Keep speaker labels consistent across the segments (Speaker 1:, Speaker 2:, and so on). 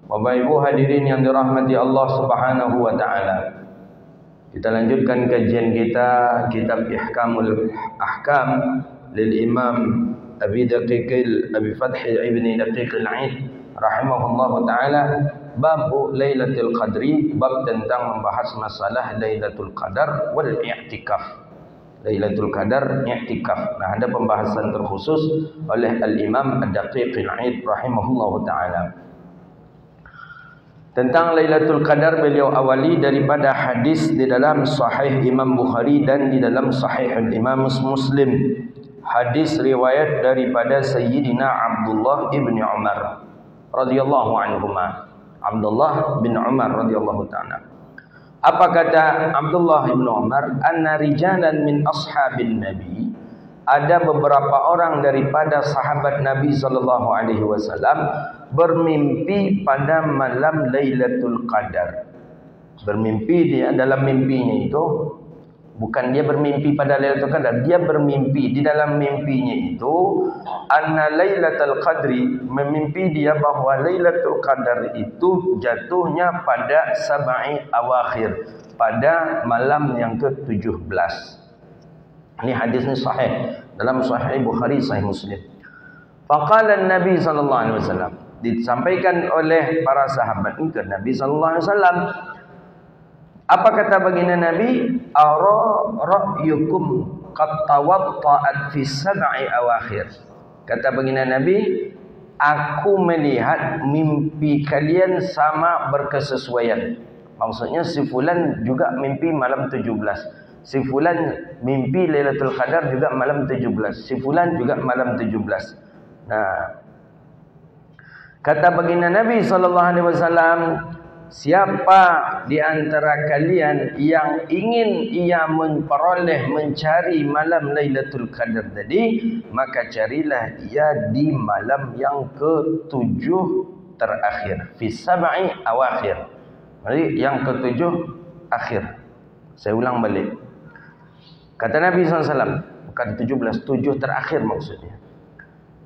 Speaker 1: Bapak Ibu hadirin yang dirahmati Allah Subhanahu wa taala. Kita lanjutkan kajian kita kitab Ihkamul Ahkam lil Imam Abi Fath Ibn Daqiq al-Aid rahimahullahu taala, bab Lailatul Qadri, bab tentang membahas masalah Lailatul Qadar wal i'tikaf. Lailatul Qadar, i'tikaf. Nah, ada pembahasan terkhusus oleh Al-Imam Ad-Daqiq al-Aid rahimahullahu taala. Tentang Lailatul Qadar beliau awali daripada hadis di dalam Sahih Imam Bukhari dan di dalam Sahih Imam Muslim. Hadis riwayat daripada Sayyidina Abdullah ibn Umar radhiyallahu anhuma. Abdullah bin Umar radhiyallahu ta'ala. Apa kata Abdullah bin Umar? Anna rijalan min ashabin Nabi, ada beberapa orang daripada sahabat Nabi sallallahu alaihi wasallam bermimpi pada malam Lailatul Qadar. Bermimpi dia dalam mimpinya itu, bukan dia bermimpi pada Lailatul Qadar, dia bermimpi di dalam mimpinya itu anna Lailatul Qadri, memimpi dia bahwa Lailatul Qadar itu jatuhnya pada sab'i awakhir, pada malam yang ke-17. Ini hadis ini sahih dalam Sahih Bukhari, Sahih Muslim. Faqala Nabi sallallahu alaihi wasallam, disampaikan oleh para sahabat ke Nabi sallallahu alaihi wasallam. Apa kata baginda Nabi? Ara ra'yukum qad tawatta'at fi sab'i awakhir. Kata baginda Nabi, aku melihat mimpi kalian sama berkesesuaian. Maksudnya si fulan juga mimpi malam 17. Si fulan mimpi Lailatul Qadar juga malam 17. Si fulan juga malam 17. Nah, kata baginda Nabi sallallahu alaihi wasallam, siapa di antara kalian yang ingin ia memperoleh mencari malam Lailatul Qadar tadi, maka carilah ia di malam yang ke-7 terakhir, fi sab'i awakhir. Jadi yang ke-7 akhir. Saya ulang balik. Kata Nabi SAW, bukan 17, 7 terakhir maksudnya.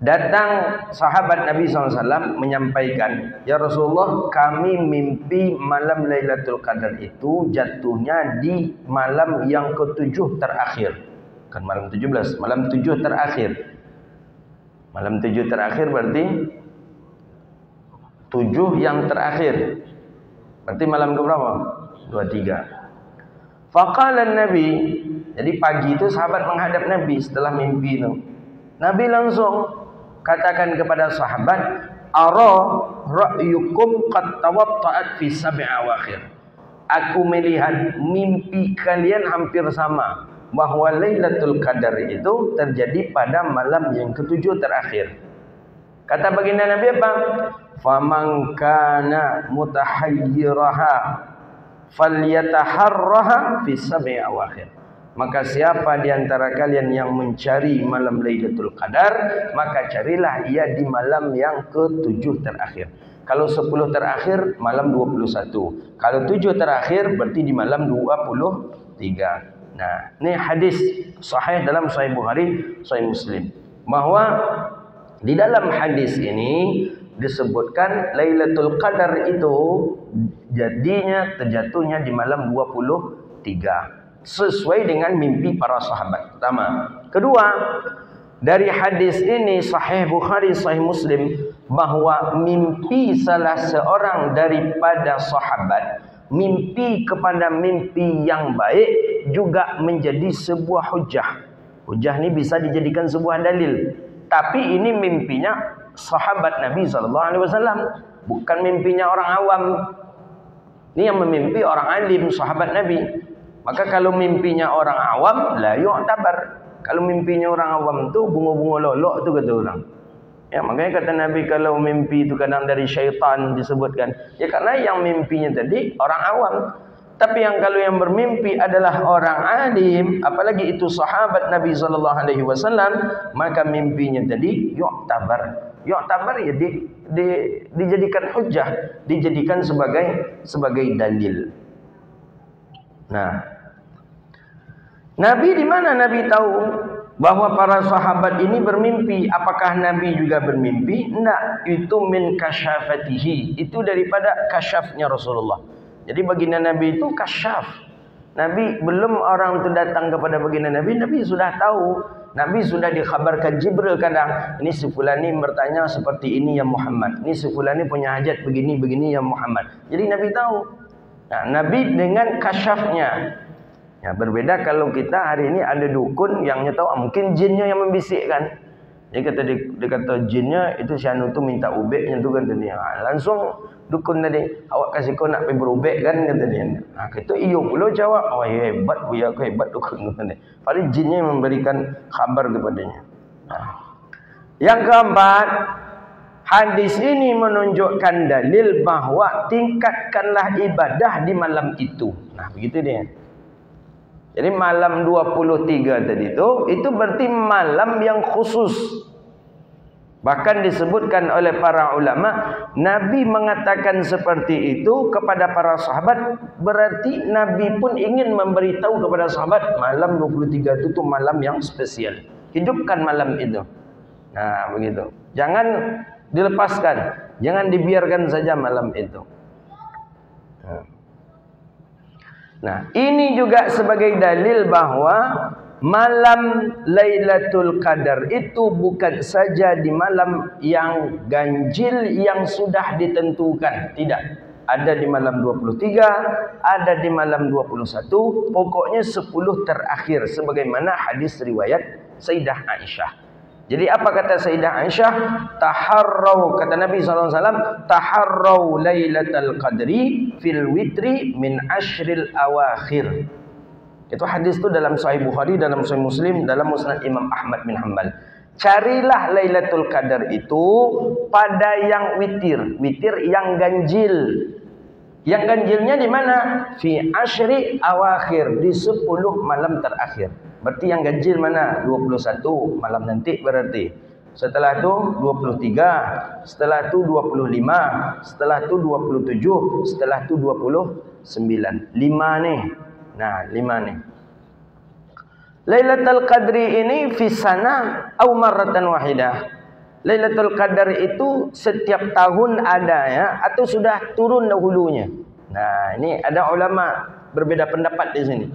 Speaker 1: Datang sahabat Nabi SAW menyampaikan, ya Rasulullah, kami mimpi malam Lailatul Qadar itu jatuhnya di malam yang ke-7 terakhir. Kan malam 17, malam 7 terakhir. Malam 7 terakhir berarti 7 yang terakhir. Berarti malam ke berapa? 23. Faqala Nabi, jadi pagi itu sahabat menghadap Nabi setelah mimpi itu. Nabi langsung katakan kepada sahabat, ara ra'yukum qad tawatta'at fi sab'i awakhir. Aku melihat mimpi kalian hampir sama, bahwa Lailatul Qadar itu terjadi pada malam yang ke-7 terakhir. Kata baginda Nabi apa? Faman kana mutahayyiraha falyataharraha fi sab'i awakhir. Maka siapa di antara kalian yang mencari malam Lailatul Qadar, maka carilah ia di malam yang ke-7 terakhir. Kalau 10 terakhir, malam 21. Kalau 7 terakhir, berarti di malam 23. Nah, ini hadis sahih dalam Sahih Bukhari, Sahih Muslim. Bahwa di dalam hadis ini disebutkan Lailatul Qadar itu jadinya terjatuhnya di malam 23. Sesuai dengan mimpi para sahabat. Pertama. Kedua, dari hadis ini Sahih Bukhari, Sahih Muslim, bahwa mimpi salah seorang daripada sahabat, mimpi kepada mimpi yang baik juga menjadi sebuah hujah. Hujah ini bisa dijadikan sebuah dalil. Tapi ini mimpinya sahabat Nabi SAW, bukan mimpinya orang awam. Ini yang memimpi orang alim, sahabat Nabi. Maka kalau mimpinya orang awam, la yu'tabar. Kalau mimpinya orang awam tu bunga-bunga lolok tu kata orang. Ya, makanya kata Nabi kalau mimpi itu kadang dari syaitan disebutkan. Ya karena yang mimpinya tadi orang awam. Tapi yang kalau yang bermimpi adalah orang alim, apalagi itu sahabat Nabi SAW, maka mimpinya tadi yu'tabar. Yu'tabar ya dijadikan hujah, dijadikan sebagai dalil. Nah, Nabi di mana Nabi tahu bahwa para sahabat ini bermimpi. Apakah Nabi juga bermimpi? Enggak, itu min kasyafatihi, itu daripada kasyafnya Rasulullah. Jadi baginda Nabi itu kasyaf. Nabi belum orang itu datang kepada baginda Nabi, Nabi sudah tahu. Nabi sudah dikhabarkan Jibril kadang, ini si fulan ini bertanya seperti ini ya Muhammad, ini si fulan ini punya hajat begini-begini ya Muhammad. Jadi Nabi tahu. Nah, Nabi dengan kasyafnya. Ya, berbeda kalau kita hari ini ada dukun yang tahu, mungkin jinnya yang membisikkan. Dia kata jinnya itu si anu tu minta ubeknya tu kata dia. Langsung dukun tadi, awak kasih kau nak pergi berubek kan kata dia. Nah, kita iyo pula jawab, oh hebat buya aku, hebat dukun kata dia. Padahal jinnya yang memberikan kabar kepadanya. Nah. Yang keempat, hadis ini menunjukkan dalil bahawa tingkatkanlah ibadah di malam itu. Nah, begitu dia. Jadi malam 23 tadi itu berarti malam yang khusus. Bahkan disebutkan oleh para ulama, Nabi mengatakan seperti itu kepada para sahabat, berarti Nabi pun ingin memberitahu kepada sahabat, malam 23 itu malam yang spesial. Hidupkan malam itu. Nah, begitu. Jangan dilepaskan, jangan dibiarkan saja malam itu. Nah, ini juga sebagai dalil bahwa malam Lailatul Qadar itu bukan saja di malam yang ganjil yang sudah ditentukan. Tidak. Ada di malam 23, ada di malam 21, pokoknya 10 terakhir sebagaimana hadis riwayat Sayyidah Aisyah. Jadi apa kata Sayyidah Aisyah? Taharrau, kata Nabi SAW, taharrau Lailatul Qadri fil witri min ashril awakhir. Itu hadis itu dalam Sahih Bukhari, dalam Sahih Muslim, dalam Musnad Imam Ahmad bin Hanbal. Carilah Lailatul Qadar itu pada yang witir, witir yang ganjil. Yang ganjilnya di mana? Fi ashri awakhir, di 10 malam terakhir. Berarti yang ganjil mana? 21 malam nanti berarti. Setelah itu 23, setelah itu 25, setelah itu 27, setelah itu 29. 5 nih. Nah, 5 nih. Lailatul Qadri ini fi sana au marratan wahidah. Lailatul Qadar itu setiap tahun ada ya, atau sudah turun dahulunya. Nah, ini ada ulama berbeda pendapat di sini.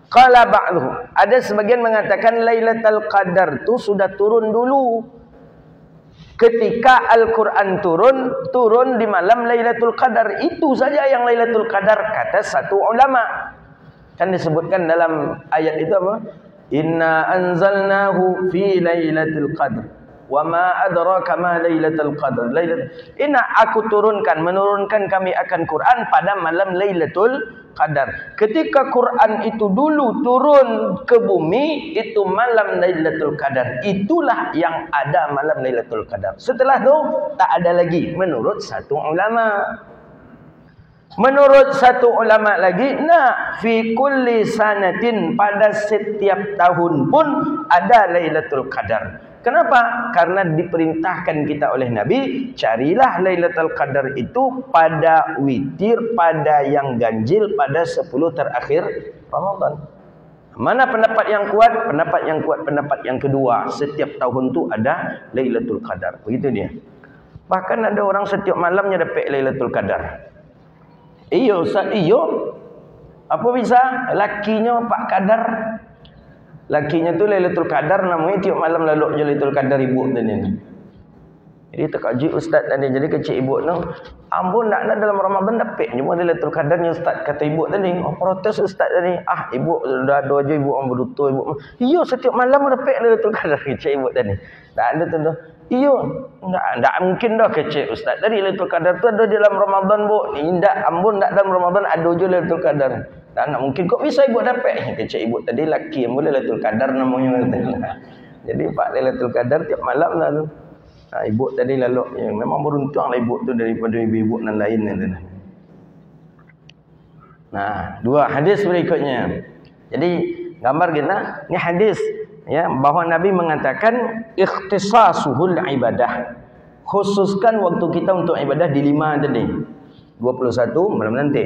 Speaker 1: Qala ba'dhum, ada sebagian mengatakan Lailatul Qadar itu sudah turun dulu. Ketika Al-Quran turun di malam Lailatul Qadar, itu saja yang Lailatul Qadar, kata satu ulama. Kan disebutkan dalam ayat itu apa? Inna anzalnahu fi Lailatul Qadr. Wa ma adraka ma Lailatul Qadr. Inna aku menurunkan kami akan Quran pada malam Lailatul Qadar. Ketika Quran itu dulu turun ke bumi, itu malam Lailatul Qadar. Itulah yang ada malam Lailatul Qadar. Setelah itu tak ada lagi menurut satu ulama. Menurut satu ulama lagi, fi kulli sanatin, pada setiap tahun pun ada Lailatul Qadar. Kenapa? Karena diperintahkan kita oleh Nabi, carilah Lailatul Qadar itu pada witir, pada yang ganjil, pada 10 terakhir Ramadan. Mana pendapat yang kuat? Pendapat yang kuat, pendapat yang kedua. Setiap tahun tu ada Lailatul Qadar. Begitu dia. Bahkan ada orang setiap malamnya dapat Lailatul Qadar. Iyo Ustaz, iyo. Apa bisa? Lakinya Pak Kadar. Lakinya tu Lailatul Qadar, namanya tiap malam lalu je Lailatul Qadar ibu tadi. Jadi terkejut Ustaz tadi. Jadi kecil ibu tu, ampun nak dalam Ramadan dapat cuma Lailatul Qadarnya Ustaz, kata ibu tadi. Oh, protes Ustaz tadi. Ah, ibu dah ada je ibu orang berduta ibu. Iyo, setiap malam dapat Lailatul Qadar, kecil ibu tadi. Tak ada tu. Iyo, enggak mungkin dah kecil Ustaz. Tadi Lailatul Qadar tu ada dalam Ramadan bu. Indak, ampun tak dalam Ramadan ada je Lailatul Qadar. Tak nak mungkin kok bisa ibu dapat. Kecil ibu tadi laki yang boleh Lailatul Qadar namanya. Jadi Pak Lailatul Qadar tiap malam lah tu. Ibu tadi lalu yang memang beruntung lah ibu tu daripada ibu-ibu yang lain. Nah, dua hadis berikutnya. Jadi gambar kita, ni hadis ya, bahawa Nabi mengatakan ikhtisasuhul ibadah, khususkan waktu kita untuk ibadah di 5 tadi. 21 malam nanti,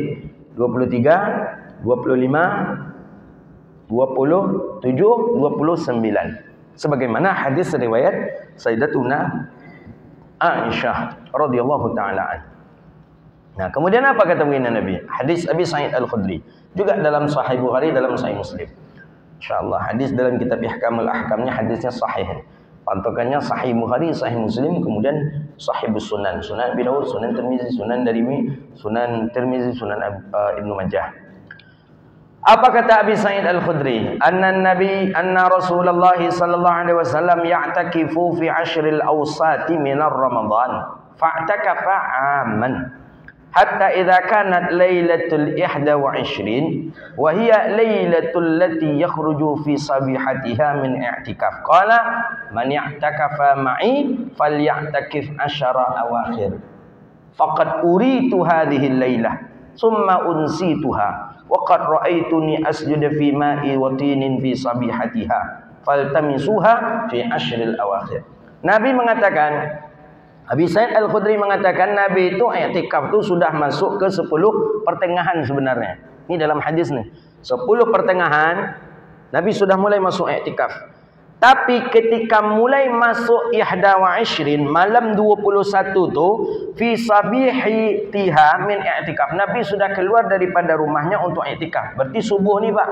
Speaker 1: 23, 25, 27, 29. Sebagaimana hadis riwayat Sayyidatuna Aisyah radhiyallahu taala anha. Nah, kemudian apa kata baginda Nabi? Hadis Abi Sa'id Al-Khudri juga dalam Sahih Bukhari, dalam Sahih Muslim. Insyaallah hadis dalam kitab Ihkamul Ahkamnya hadisnya sahih. Patokannya Sahih Bukhari, Sahih Muslim, kemudian Sahih Sunan, Sunan Abi Dawud, Sunan Tirmizi, Sunan Darimi, Sunan Tirmizi, Sunan Ibnu Majah. Apa kata Abi Sa'id Al-Khudri? Anna Rasulullah sallallahu alaihi wasallam ya'takifu fi ashril awsati minar Ramadan. Fa'takafa 'aman. Hatta idza kanat lailatul 21 wa hiya lailatul lati yakhruju fi sabihatiha min i'tikaf. Qala man i'takafa ma'i falya'takif 10 awakhir. Faqad uritu hadhihi al-lailah thumma unsituha. Waqad ra'aituni asjuda fi ma'i wa tinin fi sabihatiha faltamisuha fi ashril awakhir. Nabi mengatakan, Abi Sa'id Al-Khudri mengatakan Nabi itu i'tikaf itu sudah masuk ke 10 pertengahan sebenarnya. Ini dalam hadis nih. 10 pertengahan Nabi sudah mulai masuk i'tikaf. Tapi ketika mulai masuk 21 malam 21 tu fi sabihi tiha min i'tikaf. Nabi sudah keluar daripada rumahnya untuk i'tikaf. Berarti subuh ni Pak.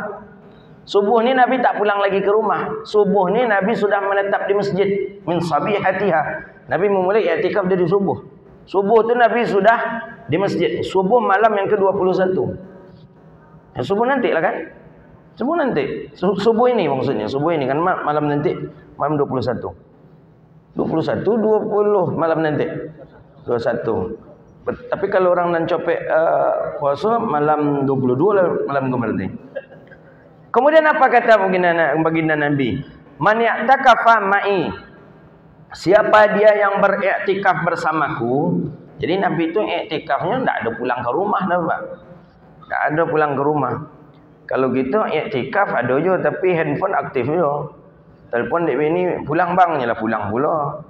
Speaker 1: Subuh ni Nabi tak pulang lagi ke rumah. Subuh ni Nabi sudah menetap di masjid min sabihatiha. Nabi memulai i'tikaf dari subuh. Subuh tu Nabi sudah di masjid. Subuh malam yang ke-21. Subuh nanti lah kan? Subuh nanti. Subuh ini maksudnya. Subuh ini kan malam nanti. Malam 21. 21, 20 malam nanti. 21. Tapi kalau orang nan copek puasa malam 22 lah malam kemarin. Kemudian apa kata baginda Nabi? Man ya'takafa ma'i. Siapa dia yang beriktikaf bersamaku? Jadi Nabi itu iktikafnya tidak ada pulang ke rumah, Pak. Tak ada pulang ke rumah. Kalau gitu iktikaf ada je tapi handphone aktif je. Telefon dek bini pulang bang, nyalah pulang pula.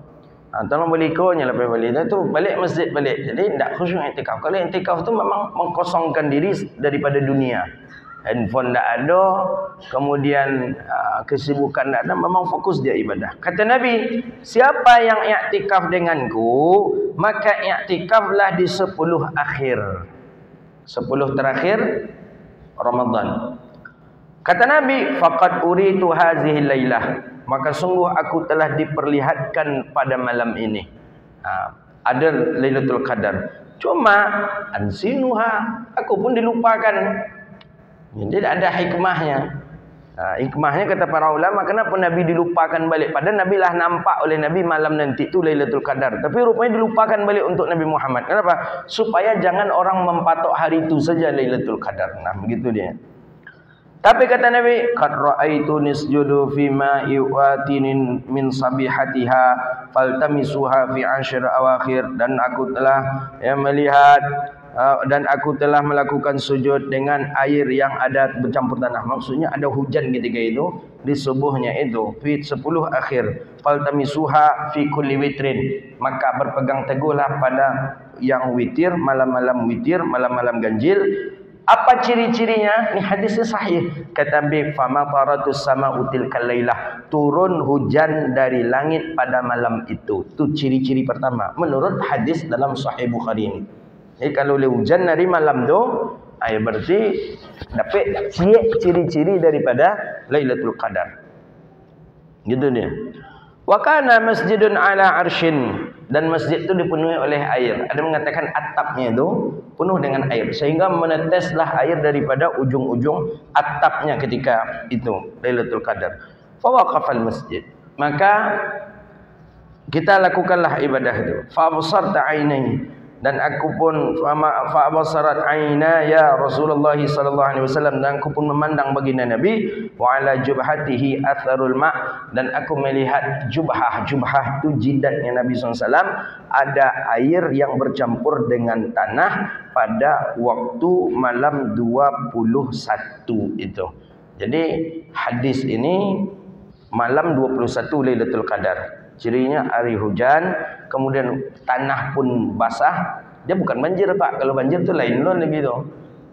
Speaker 1: Tolong balik kau, nyalah balik. Tu balik masjid balik. Jadi tak khusyuk iktikaf. Kalau iktikaf tu memang mengkosongkan diri daripada dunia. Handphone tak ada, kemudian kesibukan tak ada, memang fokus dia ibadah. Kata Nabi, siapa yang iktikaf denganku, maka iktikaflah di 10 akhir. 10 terakhir Ramadan. Kata Nabi, faqad uritu hazihi lailah, maka sungguh aku telah diperlihatkan pada malam ini. Ada Lailatul Qadar. Cuma ansinuha, aku pun dilupakan. Jadi ada hikmahnya. Hikmahnya kata para ulama, kenapa Nabi dilupakan balik? Padahal Nabi lah nampak oleh Nabi malam nanti itu Lailatul Qadar. Tapi rupanya dilupakan balik untuk Nabi Muhammad. Kenapa? Supaya jangan orang mempatok hari itu saja Lailatul Qadar. Nah, begitu dia. Tapi kata Nabi, qad ra'aitu nisjudu fi ma'i watinin min sabihatiha faltamisuha fi 10 awakhir, dan aku telah melihat dan aku telah melakukan sujud dengan air yang ada bercampur tanah. Maksudnya ada hujan ketika itu di subuhnya itu fi 10 akhir. Faltamisuha fi kulli witrin, maka berpegang teguhlah pada yang witir, malam-malam witir, malam-malam ganjil. Apa ciri-cirinya? Ini hadisnya sahih. Kata Nabi, famaqaratus sama'u tilkal lailah, turun hujan dari langit pada malam itu. Itu ciri-ciri pertama menurut hadis dalam Sahih Bukhari ini. Jadi kalau hujan dari malam tu, berarti dapat ciri-ciri daripada Lailatul Qadar. Gitu dia. Wa kana masjidun ala arsyin, dan masjid itu dipenuhi oleh air. Ada mengatakan atapnya itu penuh dengan air sehingga meneteslah air daripada ujung-ujung atapnya ketika itu Lailatul Qadar. Fa waqafal masjid, maka kita lakukanlah ibadah itu. Fa absarta ainai, dan aku pun fa abasarat aina ya Rasulullah sallallahu alaihi wasallam, dan aku pun memandang baginda Nabi, wa ala jubhatihi atharul ma', dan aku melihat jubhah tu jidatnya Nabi SAW ada air yang bercampur dengan tanah pada waktu malam 21 itu. Jadi hadis ini malam 21 Lailatul Qadar. Cirinya hari hujan, kemudian tanah pun basah. Dia bukan banjir Pak. Kalau banjir tu lain lagi tu.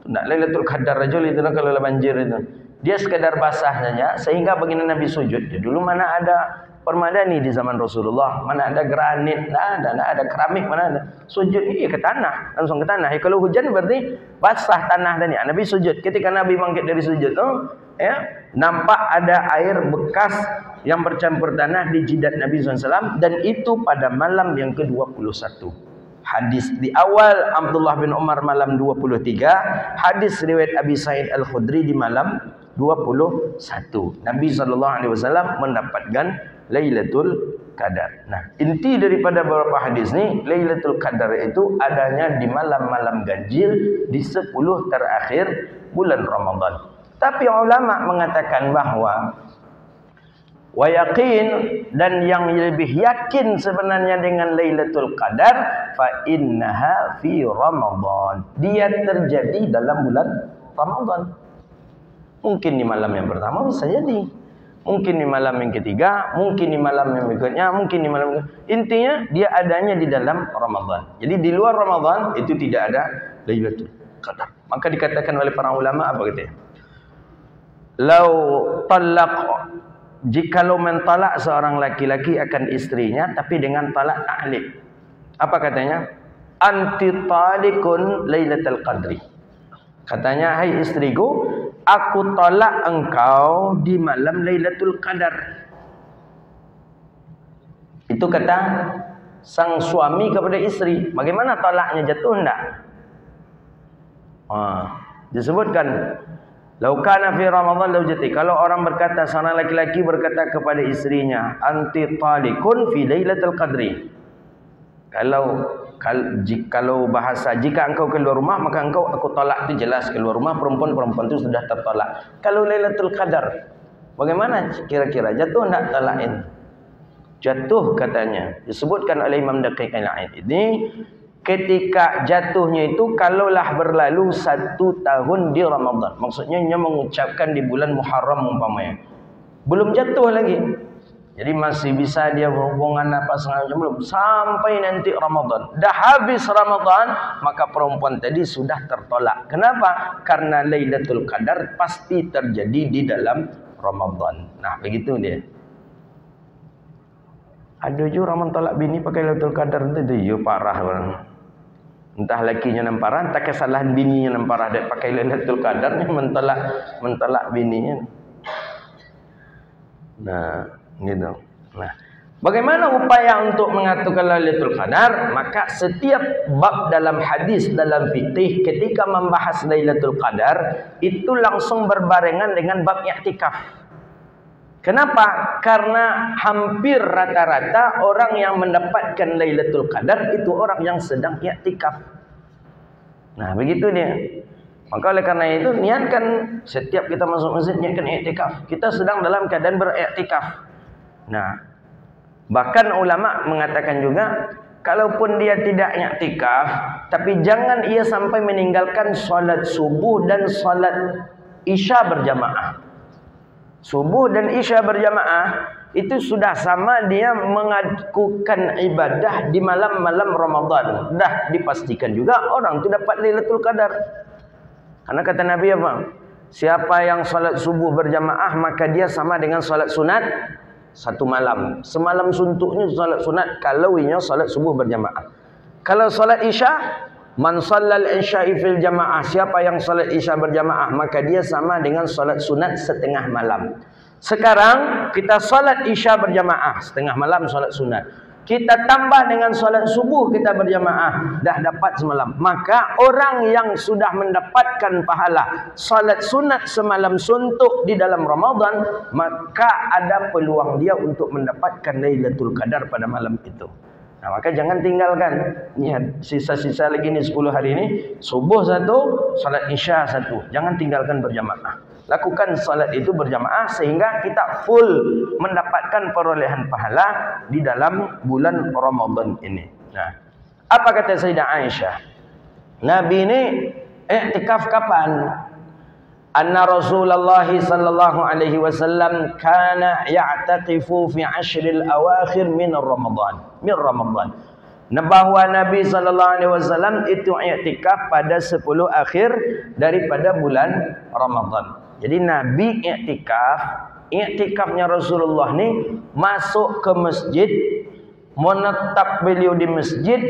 Speaker 1: Nak Lailatul Qadar aja itu kalau banjir itu. Dia sekadar basah saja sehingga baginda Nabi sujud. Dulu mana ada permadani di zaman Rasulullah, mana ada granit, mana ada keramik, mana ada. Sujud ini ke tanah, langsung ke tanah. Kalau hujan berarti basah tanah tadi. Nabi sujud. Ketika Nabi bangkit dari sujud, nampak ada air bekas yang bercampur tanah di jidat Nabi SAW, dan itu pada malam yang ke-21. Hadis di awal Abdullah bin Umar malam 23, hadis riwayat Abi Sa'id Al-Khudri di malam 21. Nabi SAW mendapatkan Lailatul Qadar. Nah, inti daripada beberapa hadis ni, Lailatul Qadar itu adanya di malam-malam ganjil di 10 terakhir bulan Ramadan. Tapi ulama mengatakan bahawa wa yaqin, dan yang lebih yakin sebenarnya dengan Lailatul Qadar, fa innaha fi Ramadan. Dia terjadi dalam bulan Ramadan. Mungkin di malam yang pertama bisa jadi, mungkin di malam yang ketiga, mungkin di malam yang berikutnya, mungkin di malam. Intinya dia adanya di dalam Ramadan. Jadi di luar Ramadan itu tidak ada Lailatul Qadar. Maka dikatakan oleh para ulama apa katanya? Lau talaq, jikalau mentalak seorang laki-laki akan istrinya tapi dengan talak ta'liq. Apa katanya? Anti talikun Lailatul Qadri. Katanya, hai istriku, aku tolak engkau di malam Lailatul Qadar. Itu kata sang suami kepada istri. Bagaimana tolaknya, jatuh enggak? Disebutkan laukana fi Ramadan laujati. Kalau orang berkata, seorang laki-laki berkata kepada istrinya, anti talikun fi Lailatul Qadri. Kalau bahasa jika engkau keluar rumah maka engkau aku tolak, itu jelas keluar rumah, perempuan itu sudah tertolak. Kalau Lailatul Qadar bagaimana kira-kira, jatuh enggak talak ini? Jatuh katanya. Disebutkan oleh Imam Daqiq Al-Aid ini, ketika jatuhnya itu kalaulah berlalu 1 tahun di Ramadan. Maksudnya dia mengucapkan di bulan Muharram umpamanya, belum jatuh lagi. Jadi masih bisa dia berhubungan apa segala macam, belum sampai nanti Ramadan. Dah habis Ramadan, maka perempuan tadi sudah tertolak. Kenapa? Karena Lailatul Qadar pasti terjadi di dalam Ramadan. Nah, begitu dia. Ada juga orang tolak bini pakai Lailatul Qadar itu, dia parah orang. Entah lakinya yang parah, entah kesalahan bininya yang parah, dia pakai Lailatul Qadar ni mentolak bininya. Nah, gitu. Nah, bagaimana upaya untuk mengaturkan Lailatul Qadar? Maka setiap bab dalam hadis, dalam fikih, ketika membahas Lailatul Qadar itu langsung berbarengan dengan bab i'tikaf. Kenapa? Karena hampir rata-rata orang yang mendapatkan Lailatul Qadar itu orang yang sedang i'tikaf. Nah, begitu dia. Maka oleh karena itu niatkan setiap kita masuk masjid, niatkan i'tikaf. Kita sedang dalam keadaan beriktikaf. Nah, bahkan ulama mengatakan juga, kalaupun dia tidak i'tikaf, tapi jangan ia sampai meninggalkan solat subuh dan solat isya berjamaah. Subuh dan isya berjamaah itu sudah sama dia mengakukan ibadah di malam-malam Ramadan. Dah dipastikan juga orang itu dapat Lailatul Qadar. Karena kata Nabi apa? Siapa yang solat subuh berjamaah maka dia sama dengan solat sunat 1 malam. Semalam suntuknya solat sunat kalau inya solat subuh berjamaah. Kalau solat isya, man shallal isya'i fil jamaah, siapa yang solat isya berjamaah maka dia sama dengan solat sunat setengah malam. Sekarang kita solat isya berjamaah setengah malam, solat sunat. Kita tambah dengan solat subuh kita berjamaah, dah dapat semalam. Maka orang yang sudah mendapatkan pahala solat sunat semalam suntuk di dalam Ramadan, maka ada peluang dia untuk mendapatkan Lailatul Qadar pada malam itu. Nah, maka jangan tinggalkan. Lihat sisa-sisa lagi ni 10 hari ini, subuh 1, solat isya 1. Jangan tinggalkan berjamaah. Lakukan salat itu berjamaah sehingga kita full mendapatkan perolehan pahala di dalam bulan Ramadan ini. Nah, apa kata Sayyidah Aisyah? Nabi ini i'tikaf kapan? Anna Rasulullah sallallahu alaihi wasallam kana ya'taqifu fi 'ashril awakhir min Ramadan. Bahwa Nabi sallallahu alaihi wasallam itu i'tikaf pada 10 akhir daripada bulan Ramadan. Jadi Nabi iktikafnya Rasulullah ni masuk ke masjid, menetap beliau di masjid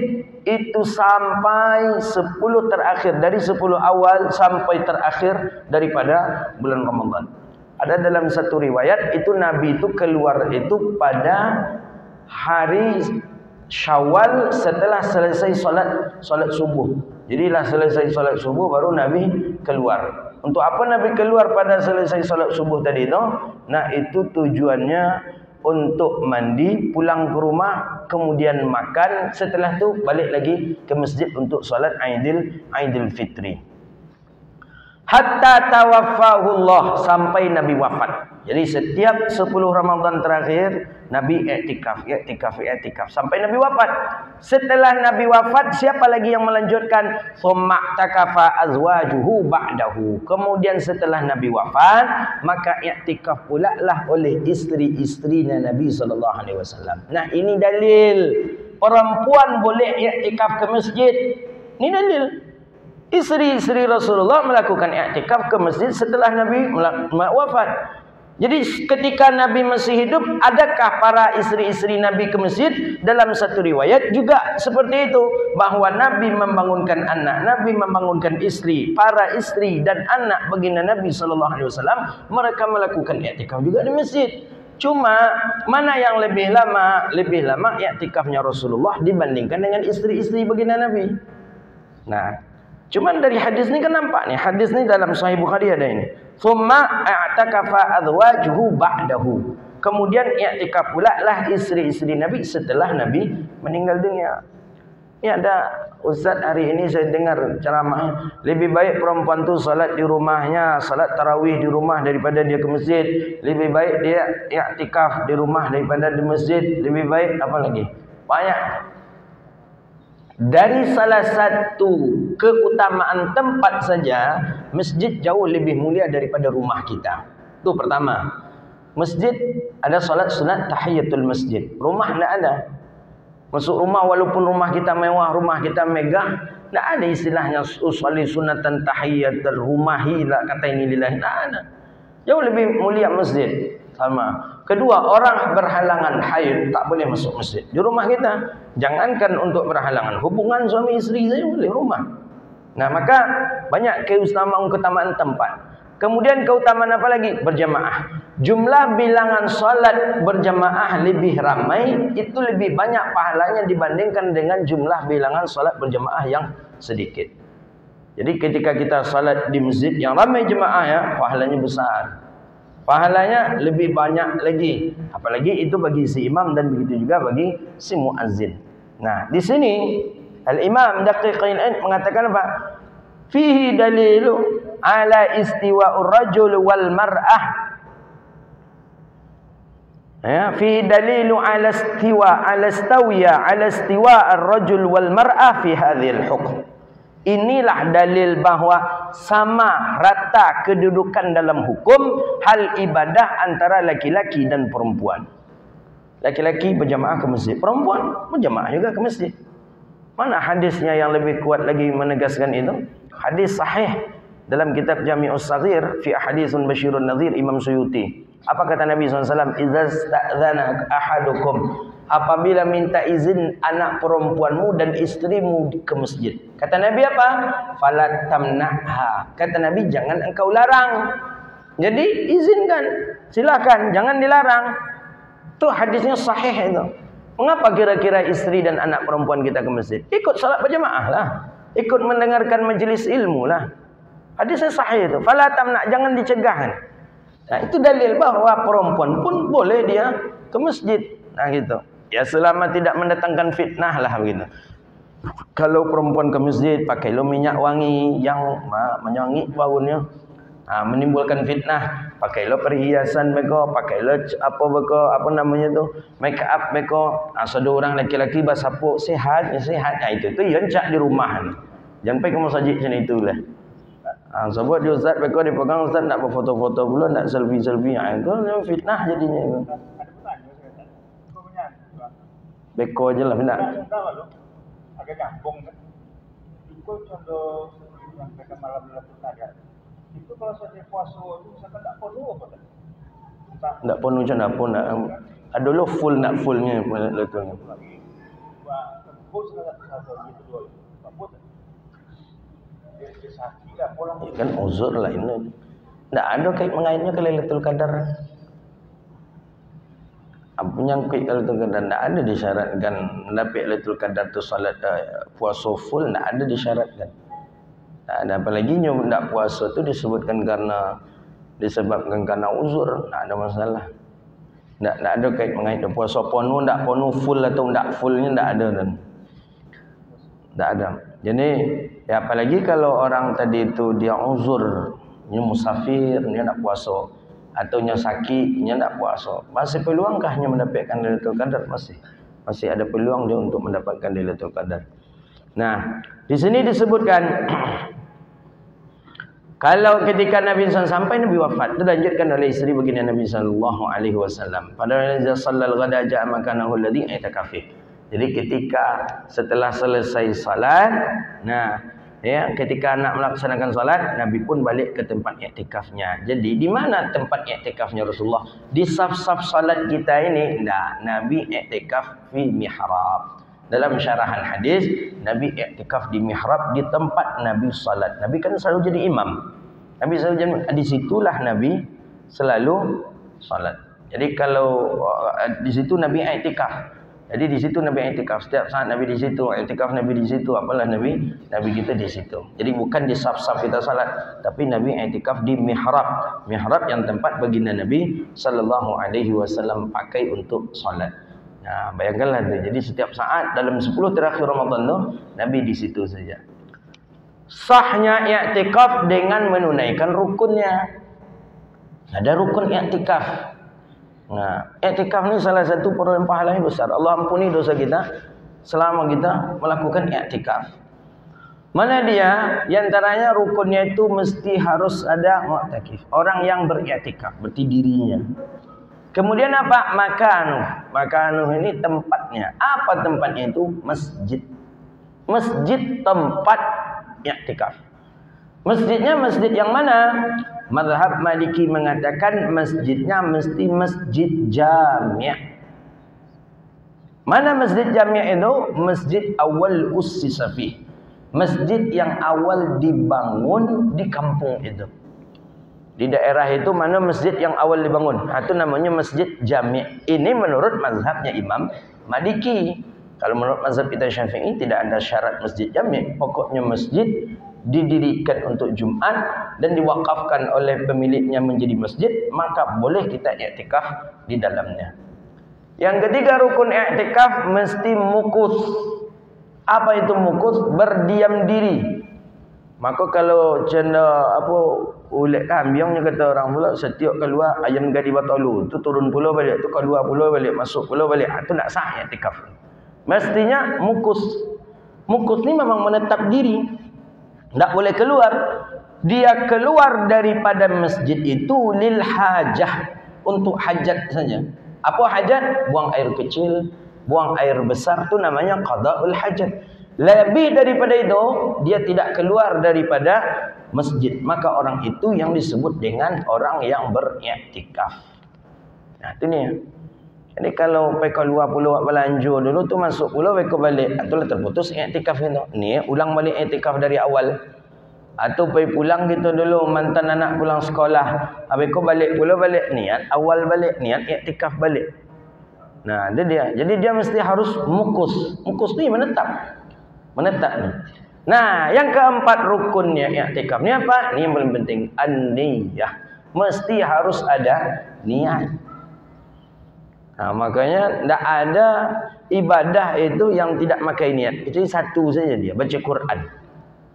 Speaker 1: itu sampai 10 terakhir, dari 10 awal sampai terakhir daripada bulan Ramadan. Ada dalam satu riwayat itu Nabi itu keluar itu pada hari Syawal setelah selesai solat subuh. Jadilah selesai solat subuh baru Nabi keluar. Untuk apa Nabi keluar pada selesai solat subuh tadi itu? Nah, itu tujuannya untuk mandi, pulang ke rumah, kemudian makan, setelah itu balik lagi ke masjid untuk solat Aidil Fitri. Hatta tawaffahullah, sampai Nabi wafat. Jadi setiap 10 Ramadan terakhir Nabi iktikaf sampai Nabi wafat. Setelah Nabi wafat, siapa lagi yang melanjutkan? Tsumma takafa azwajuhu ba'dahu. Kemudian setelah Nabi wafat, maka iktikaf pula lah oleh istri-istrinya Nabi sallallahu alaihi wasallam. Nah, ini dalil perempuan boleh iktikaf ke masjid. Ini dalil. Istri-istri Rasulullah melakukan iktikaf ke masjid setelah Nabi wafat. Jadi ketika Nabi masih hidup, adakah para istri-istri Nabi ke masjid? Dalam satu riwayat juga seperti itu, bahwa Nabi membangunkan anak, Nabi membangunkan istri, para istri dan anak baginda Nabi sallallahu alaihi wasallam, mereka melakukan iktikaf juga di masjid. Cuma mana yang lebih lama? Lebih lama iktikafnya Rasulullah dibandingkan dengan istri-istri baginda Nabi. Nah, cuman dari hadis ni kan nampak nih, hadis ni dalam Sahih Bukhari ada ini. Tsumma i'takafa azwajuhu ba'dahu. Kemudian i'tikaf pula lah istri-istri Nabi setelah Nabi meninggal dunia. Ini ada ustaz hari ini saya dengar ceramah, lebih baik perempuan tu salat di rumahnya, salat tarawih di rumah daripada dia ke masjid. Lebih baik dia i'tikaf di rumah daripada di masjid. Lebih baik apa lagi? Banyak. Dari salah satu keutamaan tempat saja, masjid jauh lebih mulia daripada rumah kita. Itu pertama. Masjid ada solat sunat tahiyatul masjid. Rumah tidak ada. Masuk rumah walaupun rumah kita mewah, rumah kita megah, tidak ada istilahnya usolli sunatan tahiyatul rumahi lah, kata ini lillahi. Tidak ada. Jauh lebih mulia masjid. Sama. Kedua, orang berhalangan haid tak boleh masuk masjid. Di rumah kita, jangankan untuk berhalangan, hubungan suami istri saja boleh rumah. Nah, maka banyak keutamaan tempat. Kemudian keutamaan apa lagi? Berjamaah. Jumlah bilangan salat berjamaah lebih ramai, itu lebih banyak pahalanya dibandingkan dengan jumlah bilangan salat berjamaah yang sedikit. Jadi ketika kita salat di masjid yang ramai jemaah ya, pahalanya besar. Pahalanya lebih banyak lagi. Apalagi itu bagi si imam dan begitu juga bagi si muazzin. Nah, di sini Al-Imam Daqiqil Aid mengatakan apa? Fihi dalilu ala istiwa'ur rajul wal mar'ah. Ya, fihi dalilu ala istiwa'ar rajul wal mar'ah fi hadhil hukm. Inilah dalil bahwa sama rata kedudukan dalam hukum hal ibadah antara laki-laki dan perempuan. Laki-laki berjamaah ke masjid, perempuan berjamaah juga ke masjid. Mana hadisnya yang lebih kuat lagi menegaskan itu? Hadis sahih dalam kitab Jami'us Saghir fi Ahaditsun Basyirun Nadhir Imam Suyuti. Apa kata Nabi SAW? Idza sta'dzana ahadukum, apabila minta izin anak perempuanmu dan istrimu ke masjid. Kata Nabi apa? Fala tamna'ha. Kata Nabi, jangan engkau larang. Jadi izinkan, silakan, jangan dilarang. Itu hadisnya sahih itu. Mengapa kira-kira istri dan anak perempuan kita ke masjid? Ikut salat berjamaah lah. Ikut mendengarkan majelis ilmu lah. Hadisnya sahih itu. Fala tamna', jangan dicegah. Nah, itu dalil bahwa perempuan pun boleh dia ke masjid. Nah, gitu. Ya, selama tidak mendatangkan fitnah lah begitu. Kalau perempuan ke masjid pakailah minyak wangi yang menyangi baunya, menimbulkan fitnah. Pakailah perhiasan mereka, pakailah apa namanya tu, make up mereka. Asal orang laki-laki bersapuk sehat, sehat. Nah, itu yang cak di rumah. Jangan pergi ke masjid macam itulah. Sebab dia ustaz mereka dipegang, ustaz nak berfoto-foto pula, nak selfie-selfie. Itu fitnah jadinya itu. Beko je lah, tidak.
Speaker 2: Agak kampung kan. Itu contoh yang mereka malam lakukan ada. Itu kalau saya puasa itu misalkan tak penuh apa tak?
Speaker 1: Tak penuh macam nak pun nak. Ada lo full nak fullnya betul.
Speaker 2: Bos nak satu gitu dua. Bos. Dia sakit lah pulang.
Speaker 1: Ya kan uzur lah ini. Tak ada kait mengaitnya ke Lailatul Qadar. Apa yang kait Lailatul Qadar tak ada disyaratkan mendapat Lailatul Qadar tu salat puasa full, tak ada disyaratkan. Tak ada, apalagi nyom tak puasa tu disebabkan karena uzur, tak ada masalah. Tak ada kait mengait puasa penuh, tak penuh full atau tak fullnya tak ada dan. Tak ada. Jadi ya apalagi kalau orang tadi itu dia uzur, dia musafir, dia nak puasa, atau dia sakit, dia nak puasa. Masih peluangkah dia mendapatkan Lailatul Qadar? Masih ada peluang dia untuk mendapatkan Lailatul Qadar. Nah, di sini disebutkan kalau ketika Nabi SAW sampai Nabi wafat, dilanjutkan oleh isteri baginda Nabi SAW. Pada sallal ghada ja'a makanahu alladhi i'takafih. Jadi ketika setelah selesai salat, nah ya ketika nak melaksanakan salat, Nabi pun balik ke tempat i'tikafnya. Jadi di mana tempat i'tikafnya Rasulullah? Di saf-saf salat kita ini, nah Nabi i'tikaf fi mihrab. Dalam syarahan hadis, Nabi i'tikaf di mihrab, di tempat Nabi salat. Nabi kan selalu jadi imam. Nabi selalu jadi, di situlah Nabi selalu salat. Jadi kalau di situ Nabi i'tikaf. Jadi di situ Nabi i'tikaf. Setiap saat Nabi di situ, i'tikaf Nabi di situ, apalah Nabi kita di situ. Jadi bukan di saf-saf kita salat, tapi Nabi i'tikaf di mihrab. Mihrab yang tempat baginda Nabi sallallahu alaihi wasallam pakai untuk salat. Nah, bayangkanlah tu. Jadi setiap saat dalam 10 terakhir Ramadan tu Nabi di situ saja. Sahnya i'tikaf dengan menunaikan rukunnya. Ada rukun i'tikaf. Nah, i'tikaf ni salah satu perolehan pahala yang besar. Allah ampuni dosa kita selama kita melakukan i'tikaf. Mana dia? Di antaranya rukunnya itu mesti harus ada mu'takif. Orang yang beriktikaf, berarti dirinya. Kemudian apa? Makanuh ini tempatnya. Apa tempatnya itu? Masjid. Masjid tempat i'tikaf. Masjidnya masjid yang mana? Mazhab Maliki mengatakan masjidnya mesti masjid jami'. Mana masjid jami' itu? Masjid awal ussisa fi. Masjid yang awal dibangun di kampung itu. Di daerah itu mana masjid yang awal dibangun? Itu namanya masjid jami'. Ini menurut mazhabnya Imam Maliki. Kalau menurut mazhab kita Syafi'i tidak ada syarat masjid jami'. Pokoknya masjid didirikan untuk Jumat dan diwakafkan oleh pemiliknya menjadi masjid, maka boleh kita i'tikaf di dalamnya. Yang ketiga rukun i'tikaf mesti mukus. Apa itu mukus? Berdiam diri. Maka kalau cenda ulet kambingnya kata orang pula, setiap keluar ayam gadi batolu, tu turun pula balik, tu keluar pula balik, masuk pula balik. Itu tak sah i'tikaf. Mestinya mukus. Mukus ni memang menetap diri. Tak boleh keluar. Dia keluar daripada masjid itu lil hajah, untuk hajat saja. Apa hajat? Buang air kecil, buang air besar, tu namanya qada'ul hajat. Lebih daripada itu, dia tidak keluar daripada masjid. Maka orang itu yang disebut dengan orang yang beriktikaf. Nah, itu ni. Jadi kalau pergi keluar pula buat belanja dulu tu, masuk pula pergi balik, itulah terputus iktikaf itu. Ni ulang balik iktikaf dari awal. Atau pergi pulang gitu dulu, mantan anak pulang sekolah, habis kau balik pula balik, niat awal balik, niat iktikaf balik. Nah, itu dia. Jadi dia mesti harus mukus. Mukus ni menetap. Menetap ni. Nah, yang keempat rukunnya iktikaf ni apa? Ni yang paling penting, an-niyah. Mesti harus ada niat. Nah, makanya tidak ada ibadah itu yang tidak pakai niat. Itu satu saja dia, baca Quran.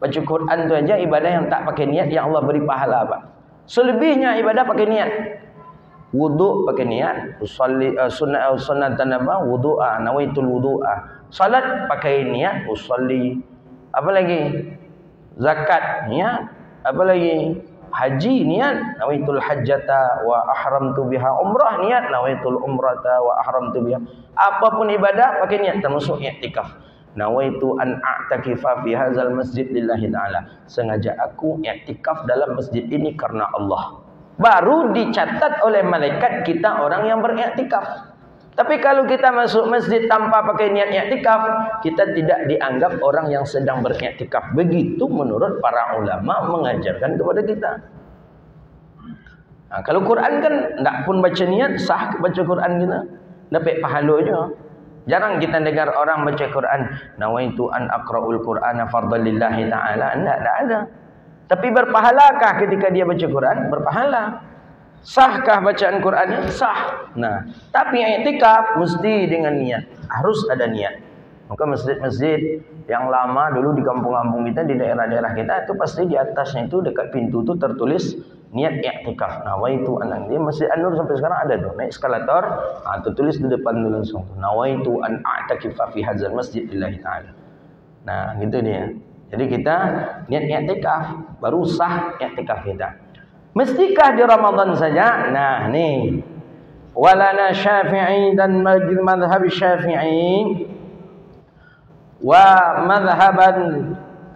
Speaker 1: Baca Quran tu aja ibadah yang tak pakai niat, yang Allah beri pahala apa? Selebihnya ibadah pakai niat. Wudu pakai niat, usolli sunnatan apa? Wudu'a, nawaitul wudu'a. Salat pakai niat, usolli. Apa lagi? Zakat niat. Apa lagi? Haji niat, nawaitul hajjata wa ahramtu biha. Umrah niat, nawaitul umrata wa ahramtu biha. Apapun ibadah pakai niat, termasuk i'tikaf. Nawaitu an a'takifa fi hadzal masjid lillahi ta'ala. Sengaja aku i'tikaf dalam masjid ini karena Allah. Baru dicatat oleh malaikat kita orang yang beriktikaf. Tapi kalau kita masuk masjid tanpa pakai niat i'tikaf, kita tidak dianggap orang yang sedang beriktikaf. Begitu menurut para ulama mengajarkan kepada kita. Nah, kalau Quran kan tak pun baca niat, sah baca Quran kita. Dapat pahala je. Jarang kita dengar orang baca Quran, nawaitu an aqra'ul Qur'ana fardhan lillahi ta'ala. Tak ada. Tapi berpahalakah ketika dia baca Quran? Berpahala. Sahkah bacaan Qurannya? Sah. Nah, tapi i'tikaf mesti dengan niat. Harus ada niat. Maka masjid-masjid yang lama dulu di kampung-kampung kita, di daerah-daerah kita, itu pasti di atasnya itu dekat pintu itu tertulis niat i'tikaf. Nawaitu an, dia Masjid An-Nur sampai sekarang ada tuh, naik eskalator, tertulis di depan tu langsung. Nawaitu an a'takifa fi hadzal masjid lillahi ta'ala. Nah, gitu dia. Jadi kita niat i'tikaf, baru sah i'tikaf kita. Mestikah di Ramadan saja? Nah, nih. Walana Syafi'i dan mazhab Syafi'i wa mazhaban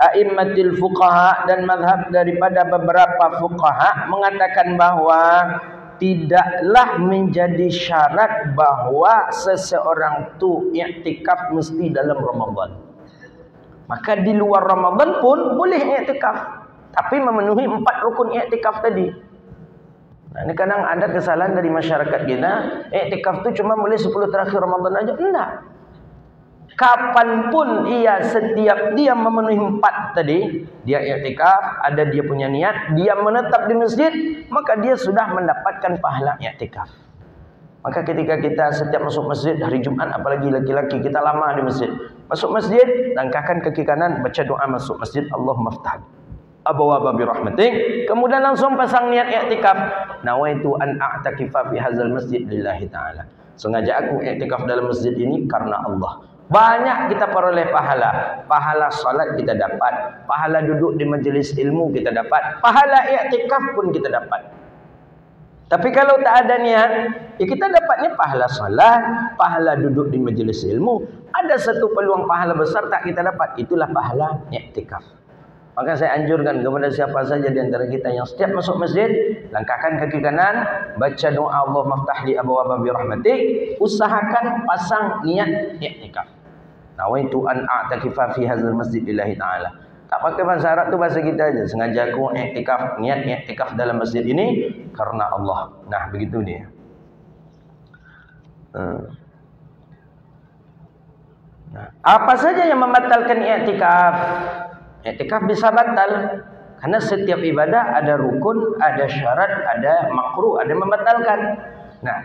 Speaker 1: a'immatil fuqaha, dan mazhab daripada beberapa fuqaha mengatakan bahwa tidaklah menjadi syarat bahwa seseorang tu i'tikaf mesti dalam Ramadan. Maka di luar Ramadan pun boleh i'tikaf, tapi memenuhi 4 rukun i'tikaf tadi. Nah, ini kadang ada kesalahan dari masyarakat kita, i'tikaf tu cuma boleh 10 terakhir Ramadan aja. Enggak. Kapanpun ia, setiap dia memenuhi 4 tadi, dia i'tikaf, ada dia punya niat, dia menetap di masjid, maka dia sudah mendapatkan pahala i'tikaf. Maka ketika kita setiap masuk masjid hari Jumat, apalagi laki-laki, kita lama di masjid. Masuk masjid, langkahkan kaki kanan, baca doa masuk masjid, Allahumma ftah abwaaba bi rahmatik. Kemudian langsung pasang niat i'tikaf. Nawaitu an a'takifa fi hadzal masjid lillahi ta'ala. Sengaja aku i'tikaf dalam masjid ini karena Allah. Banyak kita peroleh pahala. Pahala salat kita dapat, pahala duduk di majlis ilmu kita dapat, pahala i'tikaf pun kita dapat. Tapi kalau tak ada niat, ya kita dapatnya pahala salat, pahala duduk di majlis ilmu. Ada satu peluang pahala besar tak kita dapat, itulah pahala i'tikaf. Maka saya anjurkan kepada siapa saja di antara kita yang setiap masuk masjid, langkahkan kaki kanan, baca doa Allahumma ftah li abwaaba bi rahmatik, usahakan pasang niat i'tikaf. Nawaitu an a'takifa fi hadzal masjid lillahi ta'ala. Tak pakai bahasa Arab tu, bahasa kita aja. Sengaja aku i'tikaf, niat i'tikaf dalam masjid ini karena Allah. Nah, begitu dia. Nah, apa saja yang membatalkan i'tikaf? I'tikaf bisa batal karena setiap ibadah ada rukun, ada syarat, ada makruh, ada membatalkan. Nah,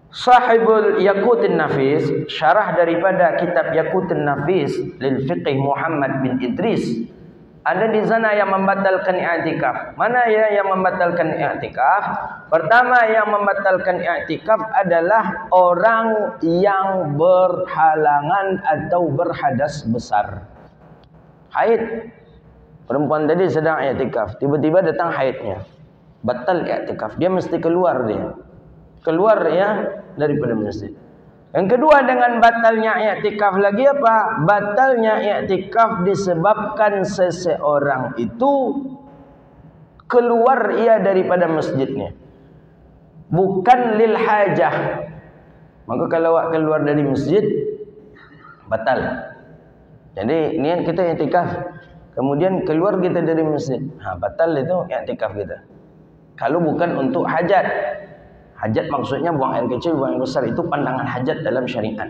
Speaker 1: Sahibul Yaqutin Nafis, syarah daripada kitab Yaqutin Nafis lil Fiqh Muhammad bin Idris, ada di sana yang membatalkan i'tikaf. Mana ya yang membatalkan i'tikaf? Pertama yang membatalkan i'tikaf adalah orang yang berhalangan atau berhadas besar. Haid. Perempuan tadi sedang i'tikaf, tiba-tiba datang haidnya. Batal i'tikaf. Dia mesti keluar dia. Keluar ya daripada masjid. Yang kedua, dengan batalnya i'tikaf lagi apa? Batalnya i'tikaf disebabkan seseorang itu keluar ia daripada masjidnya, bukan lil hajah. Maka kalau awak keluar dari masjid, batal. Jadi niat kita i'tikaf, kemudian keluar kita dari masjid, batal itu i'tikaf kita. Kalau bukan untuk hajat. Hajat maksudnya buang air kecil, buang air besar, itu pandangan hajat dalam syariat.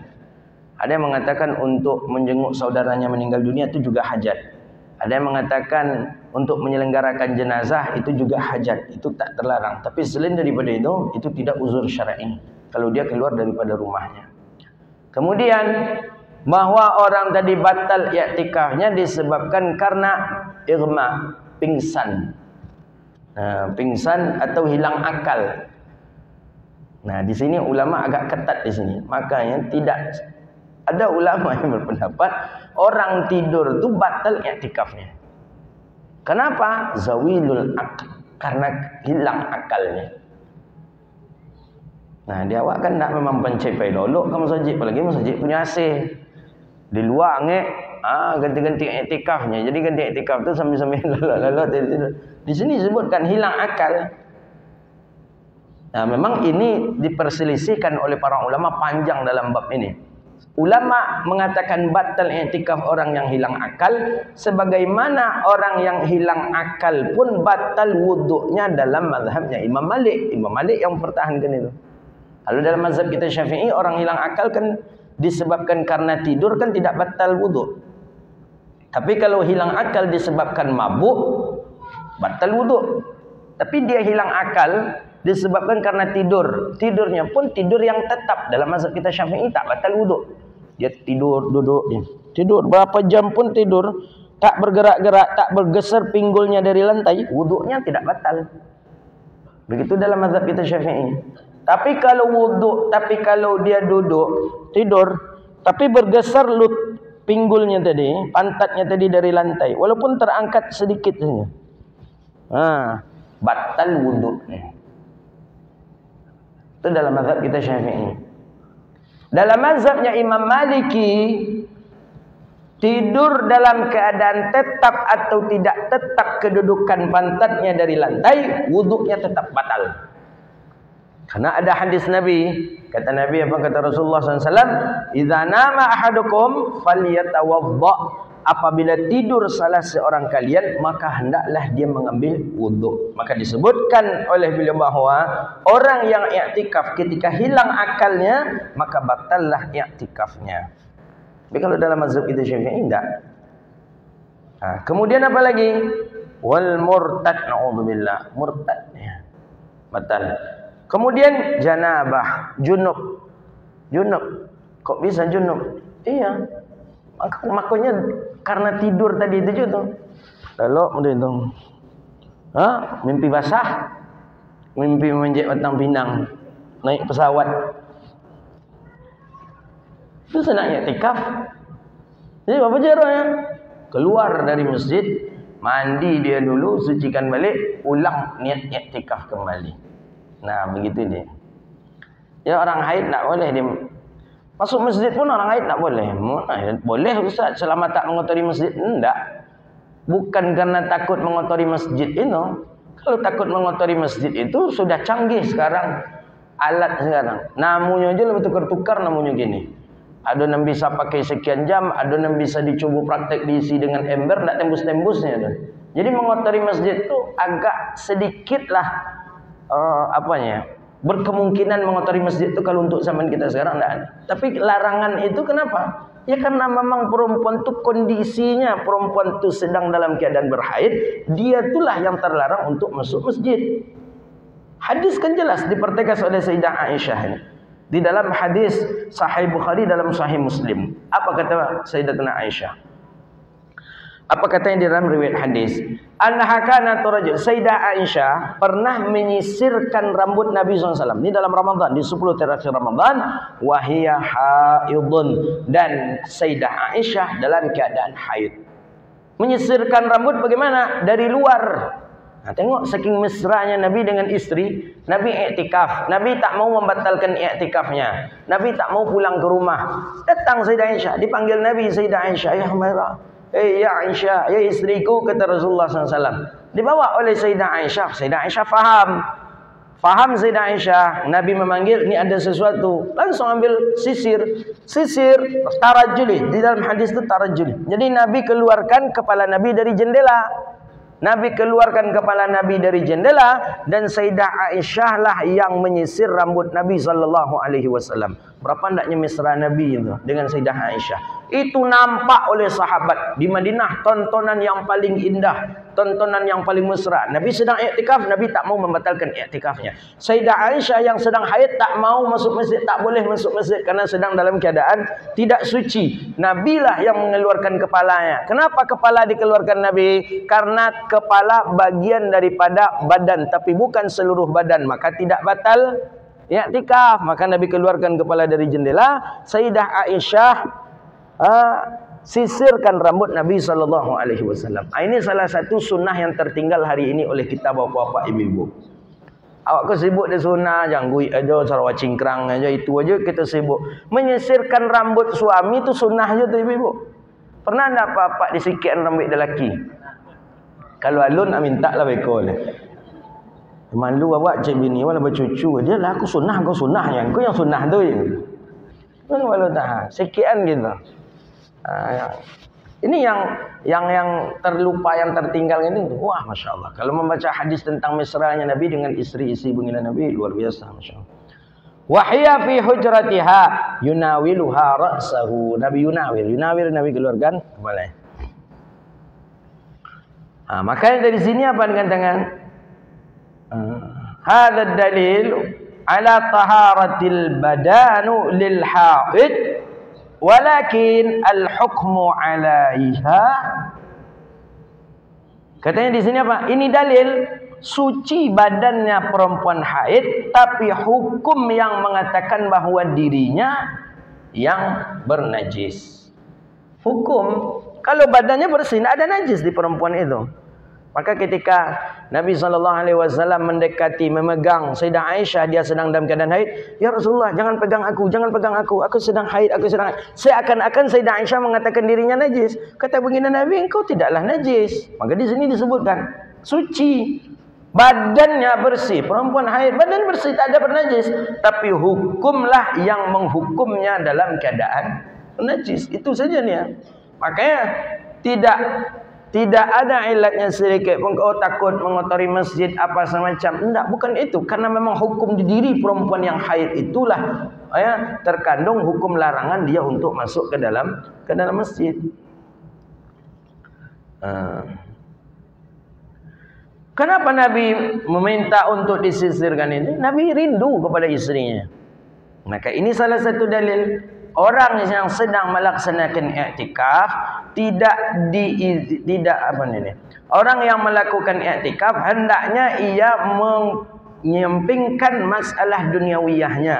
Speaker 1: Ada yang mengatakan untuk menjenguk saudaranya meninggal dunia itu juga hajat. Ada yang mengatakan untuk menyelenggarakan jenazah itu juga hajat, itu tak terlarang. Tapi selain daripada itu tidak uzur syar'i kalau dia keluar daripada rumahnya. Kemudian bahwa orang tadi batal i'tikafnya disebabkan karena irma, pingsan. Pingsan atau hilang akal. Nah, di sini ulama agak ketat di sini. Makanya tidak ada ulama yang berpendapat orang tidur itu batal i'tikafnya. Kenapa? Zawilul akal, karena hilang akalnya. Nah, dia awak kan tak memang pencepai lolok ke masjid, apalagi masjid punya AC. Di luar ganti-ganti iktikafnya. Jadi ganti iktikaf tu sambil-sambil lolok tidur. Di sini disebutkan hilang akal. Nah, memang ini diperselisihkan oleh para ulama panjang dalam bab ini. Ulama mengatakan batal i'tikaf orang yang hilang akal, sebagaimana orang yang hilang akal pun batal wuduknya dalam mazhabnya Imam Malik. Imam Malik yang mempertahankan itu. Kalau dalam mazhab kita Syafi'i, orang hilang akal kan disebabkan karena tidur kan tidak batal wuduk. Tapi kalau hilang akal disebabkan mabuk, batal wuduk. Tapi dia hilang akal disebabkan karena tidur. Tidurnya pun tidur yang tetap. Dalam mazhab kita Syafi'i tak batal wuduk. Dia tidur, duduk. Tidur berapa jam pun tidur. Tak bergerak-gerak, tak bergeser pinggulnya dari lantai. Wuduknya tidak batal. Begitu dalam mazhab kita Syafi'i. Tapi kalau wuduk, tapi kalau dia duduk, tidur, tapi bergeser pinggulnya tadi, pantatnya tadi dari lantai. Walaupun terangkat sedikit saja. Batal wuduknya. Itu dalam mazhab kita Syafi'i. Dalam mazhabnya Imam Maliki, tidur dalam keadaan tetap atau tidak tetap kedudukan pantatnya dari lantai, wuduknya tetap batal. Karena ada hadis Nabi, kata Nabi apa kata Rasulullah SAW, "Idza nama ahadukum falyatawadda." Apabila tidur salah seorang kalian, maka hendaklah dia mengambil wuduk. Maka disebutkan oleh beliau bahawa orang yang i'tikaf ketika hilang akalnya, maka batallah i'tikafnya. Tapi kalau dalam mazhab kita Syafi'i tidak. Kemudian apa lagi? Wal murtad, naudzubillah, murtad ya. Batal. Kemudian janabah, junub. Junub. Kok bisa junub? Iya. Makanya karena tidur tadi itu juga. Lalu kemudian itu. Mimpi basah. Mimpi menjek batang pinang. Naik pesawat. Itu senang i'tikaf. Jadi apa caranya? Keluar dari masjid, mandi dia dulu, sucikan balik, ulang niat i'tikaf kembali. Nah, begitu dia. Ya orang haid tak boleh dia masuk masjid pun, orang haid tak boleh. Boleh Ustaz selama tak mengotori masjid. Enggak. Bukan karena takut mengotori masjid itu. Kalau takut mengotori masjid itu sudah canggih sekarang alat sekarang. Namunya aja lebih tukar-tukar namunya gini. Ada yang bisa pakai sekian jam, ada yang bisa dicoba praktek diisi dengan ember, tak tembus-tembusnya. Jadi mengotori masjid itu agak sedikitlah berkemungkinan mengotori masjid itu kalau untuk zaman kita sekarang tidak ada. Tapi larangan itu kenapa? Ya karena memang perempuan itu kondisinya, perempuan itu sedang dalam keadaan berhaid, dia itulah yang terlarang untuk masuk masjid. Hadis kan jelas dipertegas oleh Sayyidah Aisyah ini. Di dalam hadis Sahih Bukhari, dalam Sahih Muslim. Apa kata Sayyidatuna Aisyah? Apa katanya di dalam riwayat hadis? Annaha kanat rajul. Sayyidah Aisyah pernah menyisirkan rambut Nabi SAW. Ini dalam Ramadan, di 10 terakhir Ramadan. Wahiyya haidun. Dan Sayyidah Aisyah dalam keadaan haid. Menyisirkan rambut bagaimana? Dari luar. Nah, tengok saking mesranya Nabi dengan istri. Nabi i'tikaf. Nabi tak mau membatalkan i'tikafnya. Nabi tak mau pulang ke rumah. Datang Sayyidah Aisyah. Dipanggil Nabi Sayyidah Aisyah. Ya Humairah. Ya Aisyah, ya istriku, kata Rasulullah SAW. Dibawa oleh Sayyidah Aisyah. Sayyidah Aisyah faham. Faham Sayyidah Aisyah. Nabi memanggil, ini ada sesuatu. Langsung ambil sisir. Sisir, tarajuli. Di dalam hadis itu tarajuli. Jadi Nabi keluarkan kepala Nabi dari jendela. Nabi keluarkan kepala Nabi dari jendela. Dan Sayyidah Aisyah lah yang menyisir rambut Nabi SAW. Berapa hendaknya mesra Nabi itu dengan Sayyidah Aisyah. Itu nampak oleh sahabat di Madinah, tontonan yang paling indah, tontonan yang paling mesra. Nabi sedang i'tikaf, Nabi tak mau membatalkan i'tikafnya. Sayyidah Aisyah yang sedang haid tak mau masuk masjid, tak boleh masuk masjid karena sedang dalam keadaan tidak suci. Nabilah yang mengeluarkan kepalanya. Kenapa kepala dikeluarkan Nabi? Karena kepala bagian daripada badan, tapi bukan seluruh badan, maka tidak batal i'tikaf. Maka Nabi keluarkan kepala dari jendela. Sayyidah Aisyah sisirkan rambut Nabi SAW. Ini salah satu sunnah yang tertinggal hari ini oleh kita bapak-bapak, ibu-ibu. Awak kau sibuk di sunnah, janggui aja, Sarawak cingkrang aja, itu aja kita sibuk. Menyisirkan rambut suami itu sunnah aja tu ibu-ibu. Pernah tak apa-apa disikirkan rambut lelaki? Kalau alun, minta lah bekol. Malu awak cik bini, wala bercucu. Dia lah aku sunnah, kau sunnahnya. Kau yang sunnah tu. Kan malu tak? Sikirkan gitu. Ini yang terlupa, yang tertinggal ini. Wah, Masya Allah. Kalau membaca hadis tentang mesranya Nabi dengan istri-istri baginda Nabi, luar biasa, Masya Allah. Wahya fi hujratiha yunawiluha ra'sahu. Nabi yunawil Nabi keluarkan boleh. Makanya dari sini apa dengan tangan? Hadha dalil ala taharatil badanu lil haid, walakin al-hukmu 'alaiha. Katanya di sini apa? Ini dalil suci badannya perempuan haid, tapi hukum yang mengatakan bahawa dirinya yang bernajis. Hukum kalau badannya bersih, tidak ada najis di perempuan itu. Maka ketika Nabi SAW mendekati, memegang Sayyidah Aisyah, dia sedang dalam keadaan haid. Ya Rasulullah, jangan pegang aku, aku sedang haid, seakan-akan Sayyidah Aisyah mengatakan dirinya najis. Kata baginda Nabi, engkau tidaklah najis. Maka di sini disebutkan suci, badannya bersih. Perempuan haid, badan bersih, tak ada bernajis. Tapi hukumlah yang menghukumnya dalam keadaan najis. Itu saja nih. Makanya tidak ada ilatnya sedikit pun kau takut mengotori masjid apa semacam. Tidak, bukan itu. Karena memang hukum di diri perempuan yang haid itulah terkandung hukum larangan dia untuk masuk ke dalam masjid. Kenapa Nabi meminta untuk disisirkan ini? Nabi rindu kepada istrinya. Maka ini salah satu dalil. Orang yang sedang melaksanakan i'tikaf orang yang melakukan i'tikaf hendaknya ia menyampingkan masalah duniawiyahnya.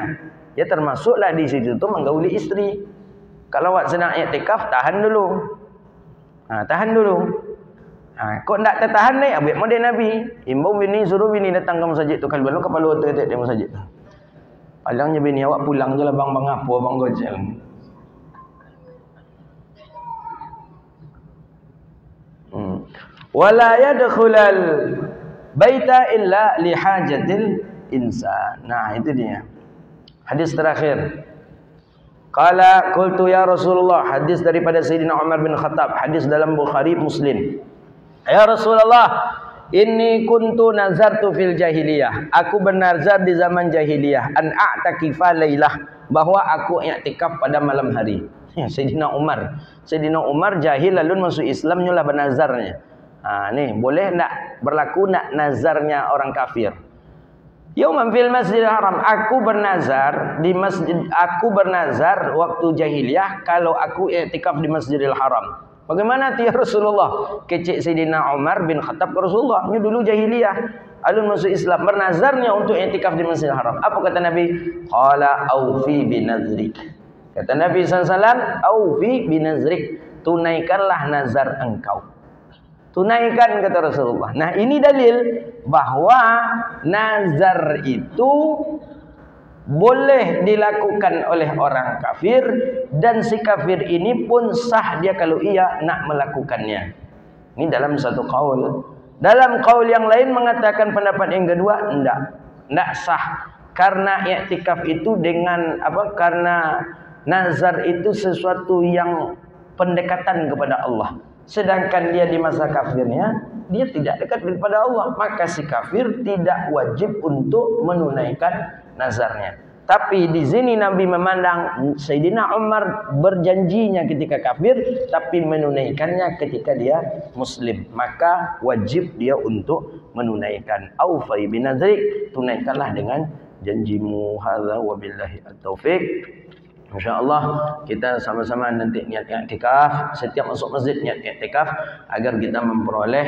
Speaker 1: Ya, termasuklah di situ tu menggauli istri. Kalau awak sedang i'tikaf, tahan dulu. Tahan dulu. Kok tak tertahan ni? Ambil model Nabi. Imbau bini, suruh bini datang ke masjid tu. Kalau kepala otak di masjid tu. Palangnya bini awak pulang je lah bang apa bang gojel. Wala yadkhulal baita illa li hajatil insan. Nah, itu dia. Hadis terakhir. Qala qultu ya Rasulullah, hadis daripada Sayyidina Umar bin Khattab, hadis dalam Bukhari Muslim. Ya Rasulullah, inni kuntu nazartu fil jahiliyah. Aku bernazar di zaman jahiliyah an a'takifa lailah, bahwa aku i'tikaf pada malam hari. Sayyidina Umar jahil lalu masuk Islam nyulah bernazarnya. Nih boleh nak berlaku nak nazarnya orang kafir. Yauman fil Masjidil Haram, aku bernazar di masjid, aku bernazar waktu jahiliyah kalau aku i'tikaf di Masjidil Haram. Bagaimana ya Rasulullah? Kecik Sayyidina Umar bin Khattab ke Rasulullah. Ini dulu jahiliyah, alun masuk Islam, bernazarnya untuk i'tikaf di Masjidil Haram. Apa kata Nabi? Qala aufi binazrik. Kata Nabi SAW, aufi binazrik, tunaikanlah nazar engkau. Tunaikan, kata Rasulullah. Nah, ini dalil bahwa nazar itu boleh dilakukan oleh orang kafir, dan si kafir ini pun sah dia kalau ia nak melakukannya. Ini dalam satu qaul. Dalam qaul yang lain mengatakan pendapat yang kedua, enggak sah. Karena i'tikaf itu dengan apa? Karena nazar itu sesuatu yang pendekatan kepada Allah. Sedangkan dia di masa kafirnya, dia tidak dekat kepada Allah. Maka si kafir tidak wajib untuk menunaikan nazarnya. Tapi di sini Nabi memandang Sayyidina Umar berjanjinya ketika kafir, tapi menunaikannya ketika dia Muslim. Maka wajib dia untuk menunaikan. Aufai binazrik, tunaikanlah dengan janjimu. Hadza wabillahi at-taufiq. InsyaAllah kita sama-sama nanti niat i'tikaf. Setiap masuk masjid niat i'tikaf, agar kita memperoleh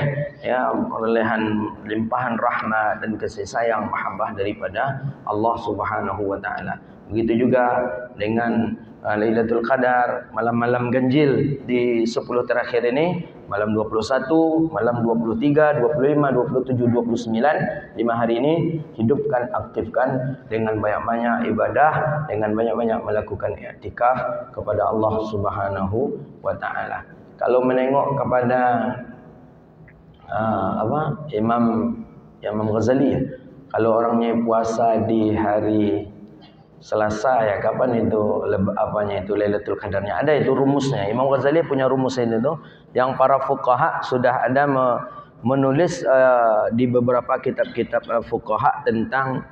Speaker 1: perolehan limpahan rahmat dan kasih sayang mahabbah daripada Allah Subhanahu wa taala. Begitu juga dengan Lailatul Qadar, malam-malam ganjil di 10 terakhir ini, malam 21, malam 23, 25, 27, 29, 5 hari ini hidupkan, aktifkan dengan banyak-banyak ibadah, dengan banyak-banyak melakukan i'tikaf kepada Allah Subhanahu wa taala. Kalau menengok kepada Imam Ghazali ya, kalau orangnya puasa di hari Selasa ya, kapan itu Lailatul Qadarnya? Ada itu rumusnya. Imam Ghazali punya rumus itu yang para fuqaha sudah ada menulis di beberapa kitab-kitab fuqaha tentang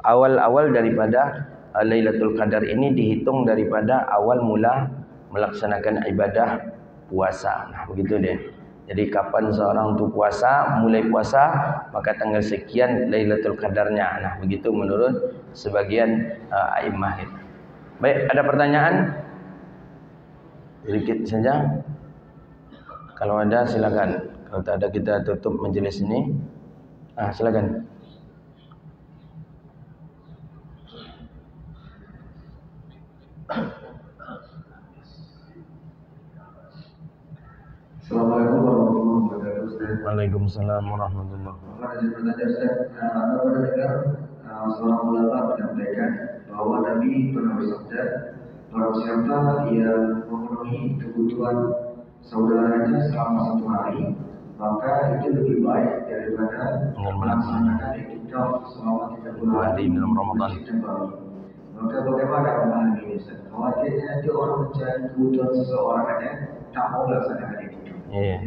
Speaker 1: awal-awal daripada Lailatul Qadar ini dihitung daripada awal mula melaksanakan ibadah puasa. Nah, begitu deh. Jadi kapan seorang tu mulai puasa, maka tanggal sekian Lailatul Qadarnya. Nah, begitu menurut sebagian a'immah itu. Baik, ada pertanyaan? Sedikit saja. Kalau ada silakan. Kalau tak ada kita tutup majelis ini. Silakan.
Speaker 3: Assalamualaikum warahmatullahi wabarakatuh.
Speaker 1: Waalaikumsalam warahmatullahi wabarakatuh.
Speaker 3: Ada pertanyaan Ustaz. Anda pernah dengar seorang ulama menyampaikan bahwa Nabi pernah bersabda, barang siapa yang memenuhi kebutuhan saudaranya selama 1 hari, maka itu lebih baik daripada melaksanakan i'tikaf selama 30 hari
Speaker 1: dalam Ramadan.
Speaker 3: Maka bagaimana memahami ini Ustaz? Khawatirnya nanti orang mencari kebutuhan seseorang aja tak mau melaksanakan itu.
Speaker 1: Iya.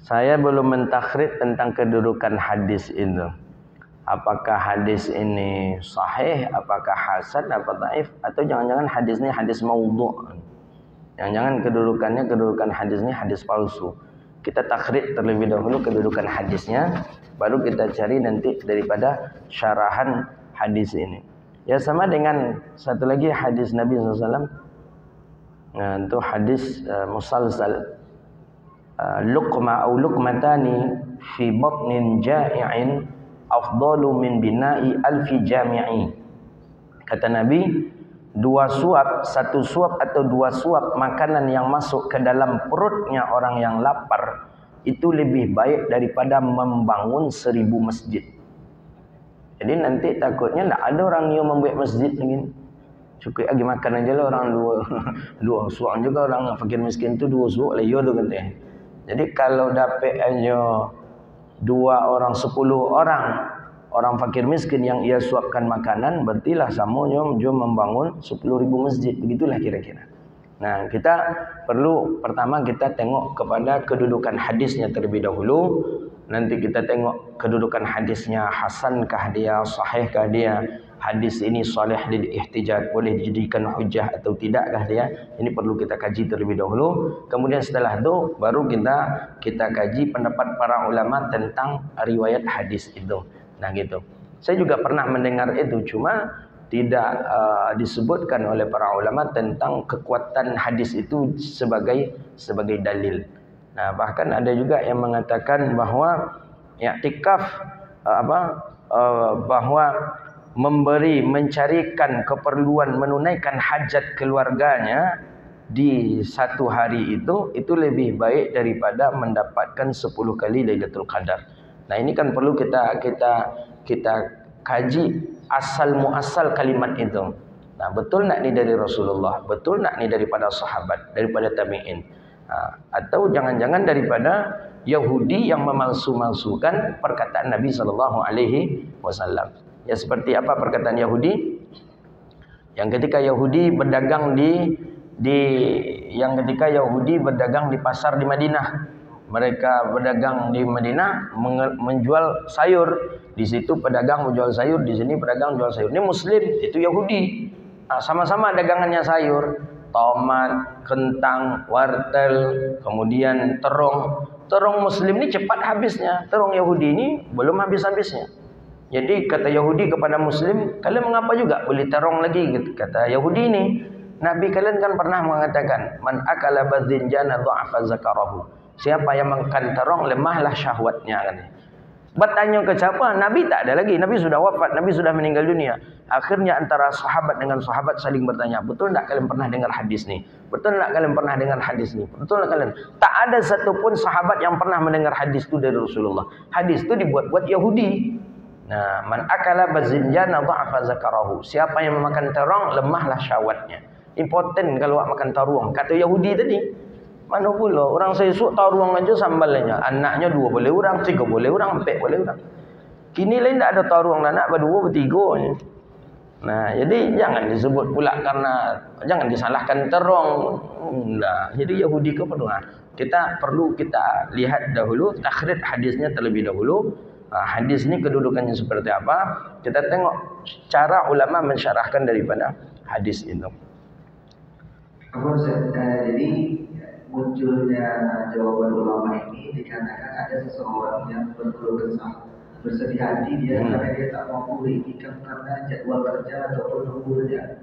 Speaker 1: Saya belum mentakrid tentang kedudukan hadis itu. Apakah hadis ini sahih, apakah hasan, apa dhaif, atau jangan-jangan hadis ini hadis maudhu'. Jangan-jangan kedudukan hadis ini hadis palsu. Kita takrid terlebih dahulu kedudukan hadisnya, baru kita cari nanti daripada syarahan hadis ini. Ya, sama dengan satu lagi hadis Nabi SAW. Nah, itu hadis musalsal. Luqma au luqmatani fi batnin ja'i'in afdalu min bina'i alfi jami'i. Kata Nabi, 2 suap, 1 suap atau 2 suap makanan yang masuk ke dalam perutnya orang yang lapar itu lebih baik daripada membangun 1000 masjid. Jadi nanti takutnya tak ada orang yang membuat masjid lagi. Cukup lagi makan aja lah orang dua suap juga, orang fakir miskin tu 2 suap lah yo tu kata. Jadi kalau dapat aja 2 orang 10 orang fakir miskin yang ia suapkan makanan, berartilah samanya jom membangun 10.000 masjid. Begitulah kira-kira. Nah, kita perlu pertama kita tengok kepada kedudukan hadisnya terlebih dahulu. Nanti kita tengok kedudukan hadisnya, hasankah dia, sahihkah dia, hadis ini salih lil ihtijaj, boleh dijadikan hujah atau tidakkah dia. Ini perlu kita kaji terlebih dahulu. Kemudian setelah itu baru kita kaji pendapat para ulama tentang riwayat hadis itu. Nah, gitu. Saya juga pernah mendengar itu, cuma tidak disebutkan oleh para ulama tentang kekuatan hadis itu sebagai dalil. Nah, bahkan ada juga yang mengatakan bahwa i'tikaf bahwa mencarikan keperluan, menunaikan hajat keluarganya di 1 hari itu lebih baik daripada mendapatkan 10 kali Lailatul Qadar. Nah, ini kan perlu kita kaji asal muasal kalimat itu. Nah, betul nak ni dari Rasulullah, betul nak ni daripada sahabat, daripada tabi'in. Atau jangan-jangan daripada Yahudi yang memalsu-malsukan perkataan Nabi sallallahu alaihi wasallam. Ya, seperti apa perkataan Yahudi? Yang ketika Yahudi berdagang ketika Yahudi berdagang di pasar di Madinah. Mereka berdagang di Madinah menjual sayur. Di situ pedagang menjual sayur, di sini pedagang menjual sayur. Ini muslim, itu Yahudi. Sama-sama dagangannya sayur. Tomat, kentang, wortel, kemudian terong. Terong muslim ini cepat habisnya. Terong Yahudi ini belum habis-habisnya. Jadi kata Yahudi kepada muslim, kalian mengapa juga beli terong lagi? Kata Yahudi ini, Nabi kalian kan pernah mengatakan, man akala badzinjana dha'afa zakarahu. Siapa yang makan terong, lemahlah syahwatnya. Bertanya ke siapa? Nabi tak ada lagi. Nabi sudah wafat. Nabi sudah meninggal dunia. Akhirnya antara sahabat dengan sahabat saling bertanya, betul tak kalian pernah dengar hadis ni? Betul tak kalian pernah dengar hadis ni? Betul tak kalian? Tak ada satupun sahabat yang pernah mendengar hadis itu dari Rasulullah. Hadis itu dibuat-buat Yahudi. Nah, man akala bazinjana dha'afa zakarahu. Siapa yang memakan terong, lemahlah syahwatnya. Important kalau makan taruang. Kata Yahudi tadi. Mana pula orang sesuk taruang aja sambalnya. Anaknya 2 boleh orang, 3 boleh orang, 4 boleh orang. Kini lain tak ada taruang anak, berdua, bertiga. Nah, jadi jangan disebut pula karena jangan disalahkan terong. Nah, jadi Yahudi ke penuh. Kita perlu kita lihat dahulu takhrij hadisnya terlebih dahulu. Hadis ni kedudukannya seperti apa? Kita tengok cara ulama mensyarahkan daripada hadis itu.
Speaker 3: Jadi munculnya jawaban ulama ini dikarenakan ada seseorang yang berkeluh kesah, bersedih hati dia karena dia tak mampu beritikaf karena jadwal kerja ataupun lemburnya.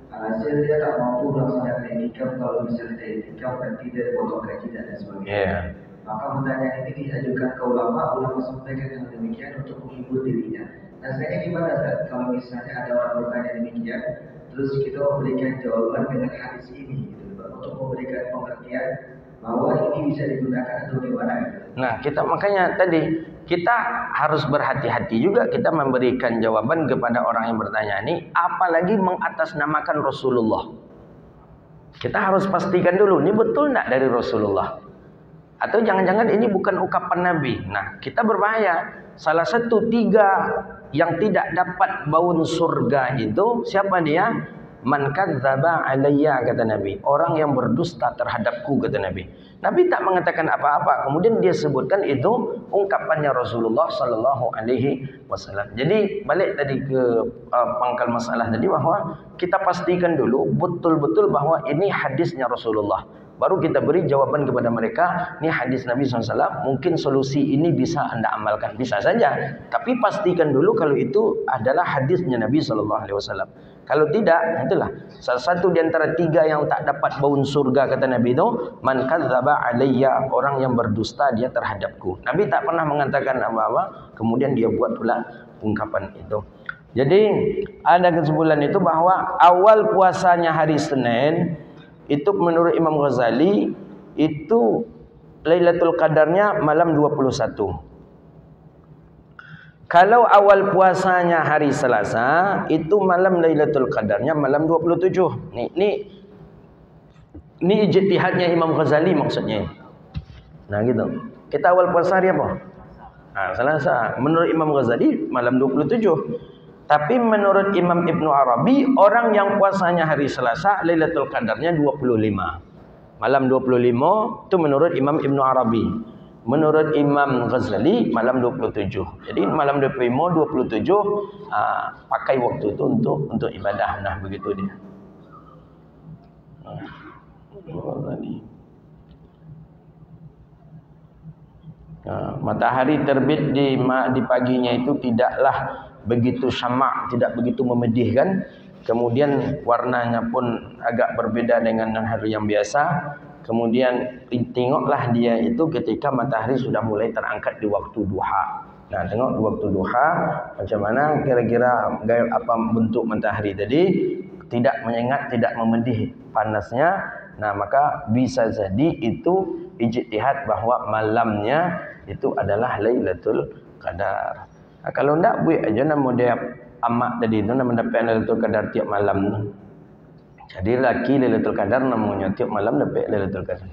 Speaker 3: Hasil dia tak mampu melaksanakan itikaf. Kalau misalnya dia itikaf nanti dia potong gaji dan sebagainya. Maka pertanyaan ini diajukan ke ulama sampaikan yang demikian untuk menghibur dirinya. Nah, saya gimana Ustaz? Kalau misalnya ada orang bertanya demikian, terus kita memberikan jawaban dengan hadis ini untuk memberikan pengertian bahwa ini bisa digunakan atau bagaimana?
Speaker 1: Nah, kita makanya tadi kita harus berhati-hati juga kita memberikan jawaban kepada orang yang bertanya ini, apalagi mengatasnamakan Rasulullah. Kita harus pastikan dulu, ini betul tak dari Rasulullah? Atau jangan-jangan ini bukan ucapan Nabi. Nah, kita berbahaya. Salah satu 3 yang tidak dapat baun surga itu siapa dia? Man kadzdzaba alayya, kata Nabi. Orang yang berdusta terhadapku, kata Nabi. Nabi tak mengatakan apa-apa. Kemudian dia sebutkan itu ungkapannya Rasulullah sallallahu alaihi wasallam. Jadi balik tadi ke pangkal masalah tadi bahwa kita pastikan dulu betul-betul bahwa ini hadisnya Rasulullah. Baru kita beri jawaban kepada mereka, ini hadis Nabi SAW, mungkin solusi ini bisa anda amalkan. Bisa saja. Tapi pastikan dulu kalau itu adalah hadisnya Nabi SAW. Kalau tidak, itulah. Salah satu di antara 3 yang tak dapat baun surga, kata Nabi itu, man kadzdzaba alayya, orang yang berdusta dia terhadapku. Nabi tak pernah mengatakan apa-apa, kemudian dia buat pula ungkapan itu. Jadi, ada kesimpulan itu bahwa awal puasanya hari Senin, itu menurut Imam Ghazali itu Lailatul Qadarnya malam 21. Kalau awal puasanya hari Selasa, itu malam Lailatul Qadarnya malam 27. Ini ijtihadnya Imam Ghazali maksudnya. Nah gitu. Kita awal puasa hari apa? Selasa. Menurut Imam Ghazali malam 27. Tapi menurut Imam Ibnu Arabi, orang yang puasanya hari Selasa, Lailatul Qadarnya 25. Malam 25 itu menurut Imam Ibnu Arabi. Menurut Imam Ghazali, malam 27. Jadi malam 25, 27 pakai waktu itu untuk ibadah. Nah, begitu dia. Matahari terbit di paginya itu tidaklah begitu syamak, tidak begitu memedihkan. Kemudian warnanya pun agak berbeda dengan hari yang biasa. Kemudian tengoklah dia itu ketika matahari sudah mulai terangkat di waktu duha. Nah, tengok di waktu duha macam mana kira-kira apa bentuk matahari tadi, tidak menyengat, tidak memedih panasnya. Nah, maka bisa jadi itu ijtihad bahwa malamnya itu adalah Lailatul Qadar. Kalau tidak buat aja nama dia amak tadi itu nama dapat Lailatul Qadar tiap malam. Jadi laki Lailatul Qadar namanya tiap malam dapat Lailatul Qadar.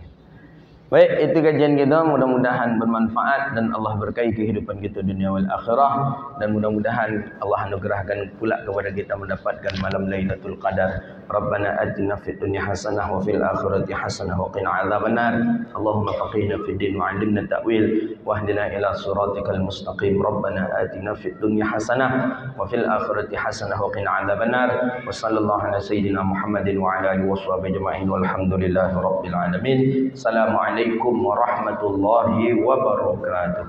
Speaker 1: Baik, itu kajian kita, mudah-mudahan bermanfaat dan Allah berkahi kehidupan kita dunia wal akhirah, dan mudah-mudahan Allah anugerahkan pula kepada kita mendapatkan malam Lailatul Qadar. Rabbana atina fid dunya hasanah wa fil akhirati hasanah wa qina adzabannar. Allahumma faqihna fid din wa 'allimna ta'wil wa hdina ila siratikal mustaqim. Rabbana atina fid dunya hasanah wa fil akhirati hasanah wa qina adzabannar. Wa sallallahu ala sayyidina Muhammadin wa ala alihi washabihi ajma'in walhamdulillahi rabbil alamin. Assalamualaikum warahmatullahi wabarakatuh.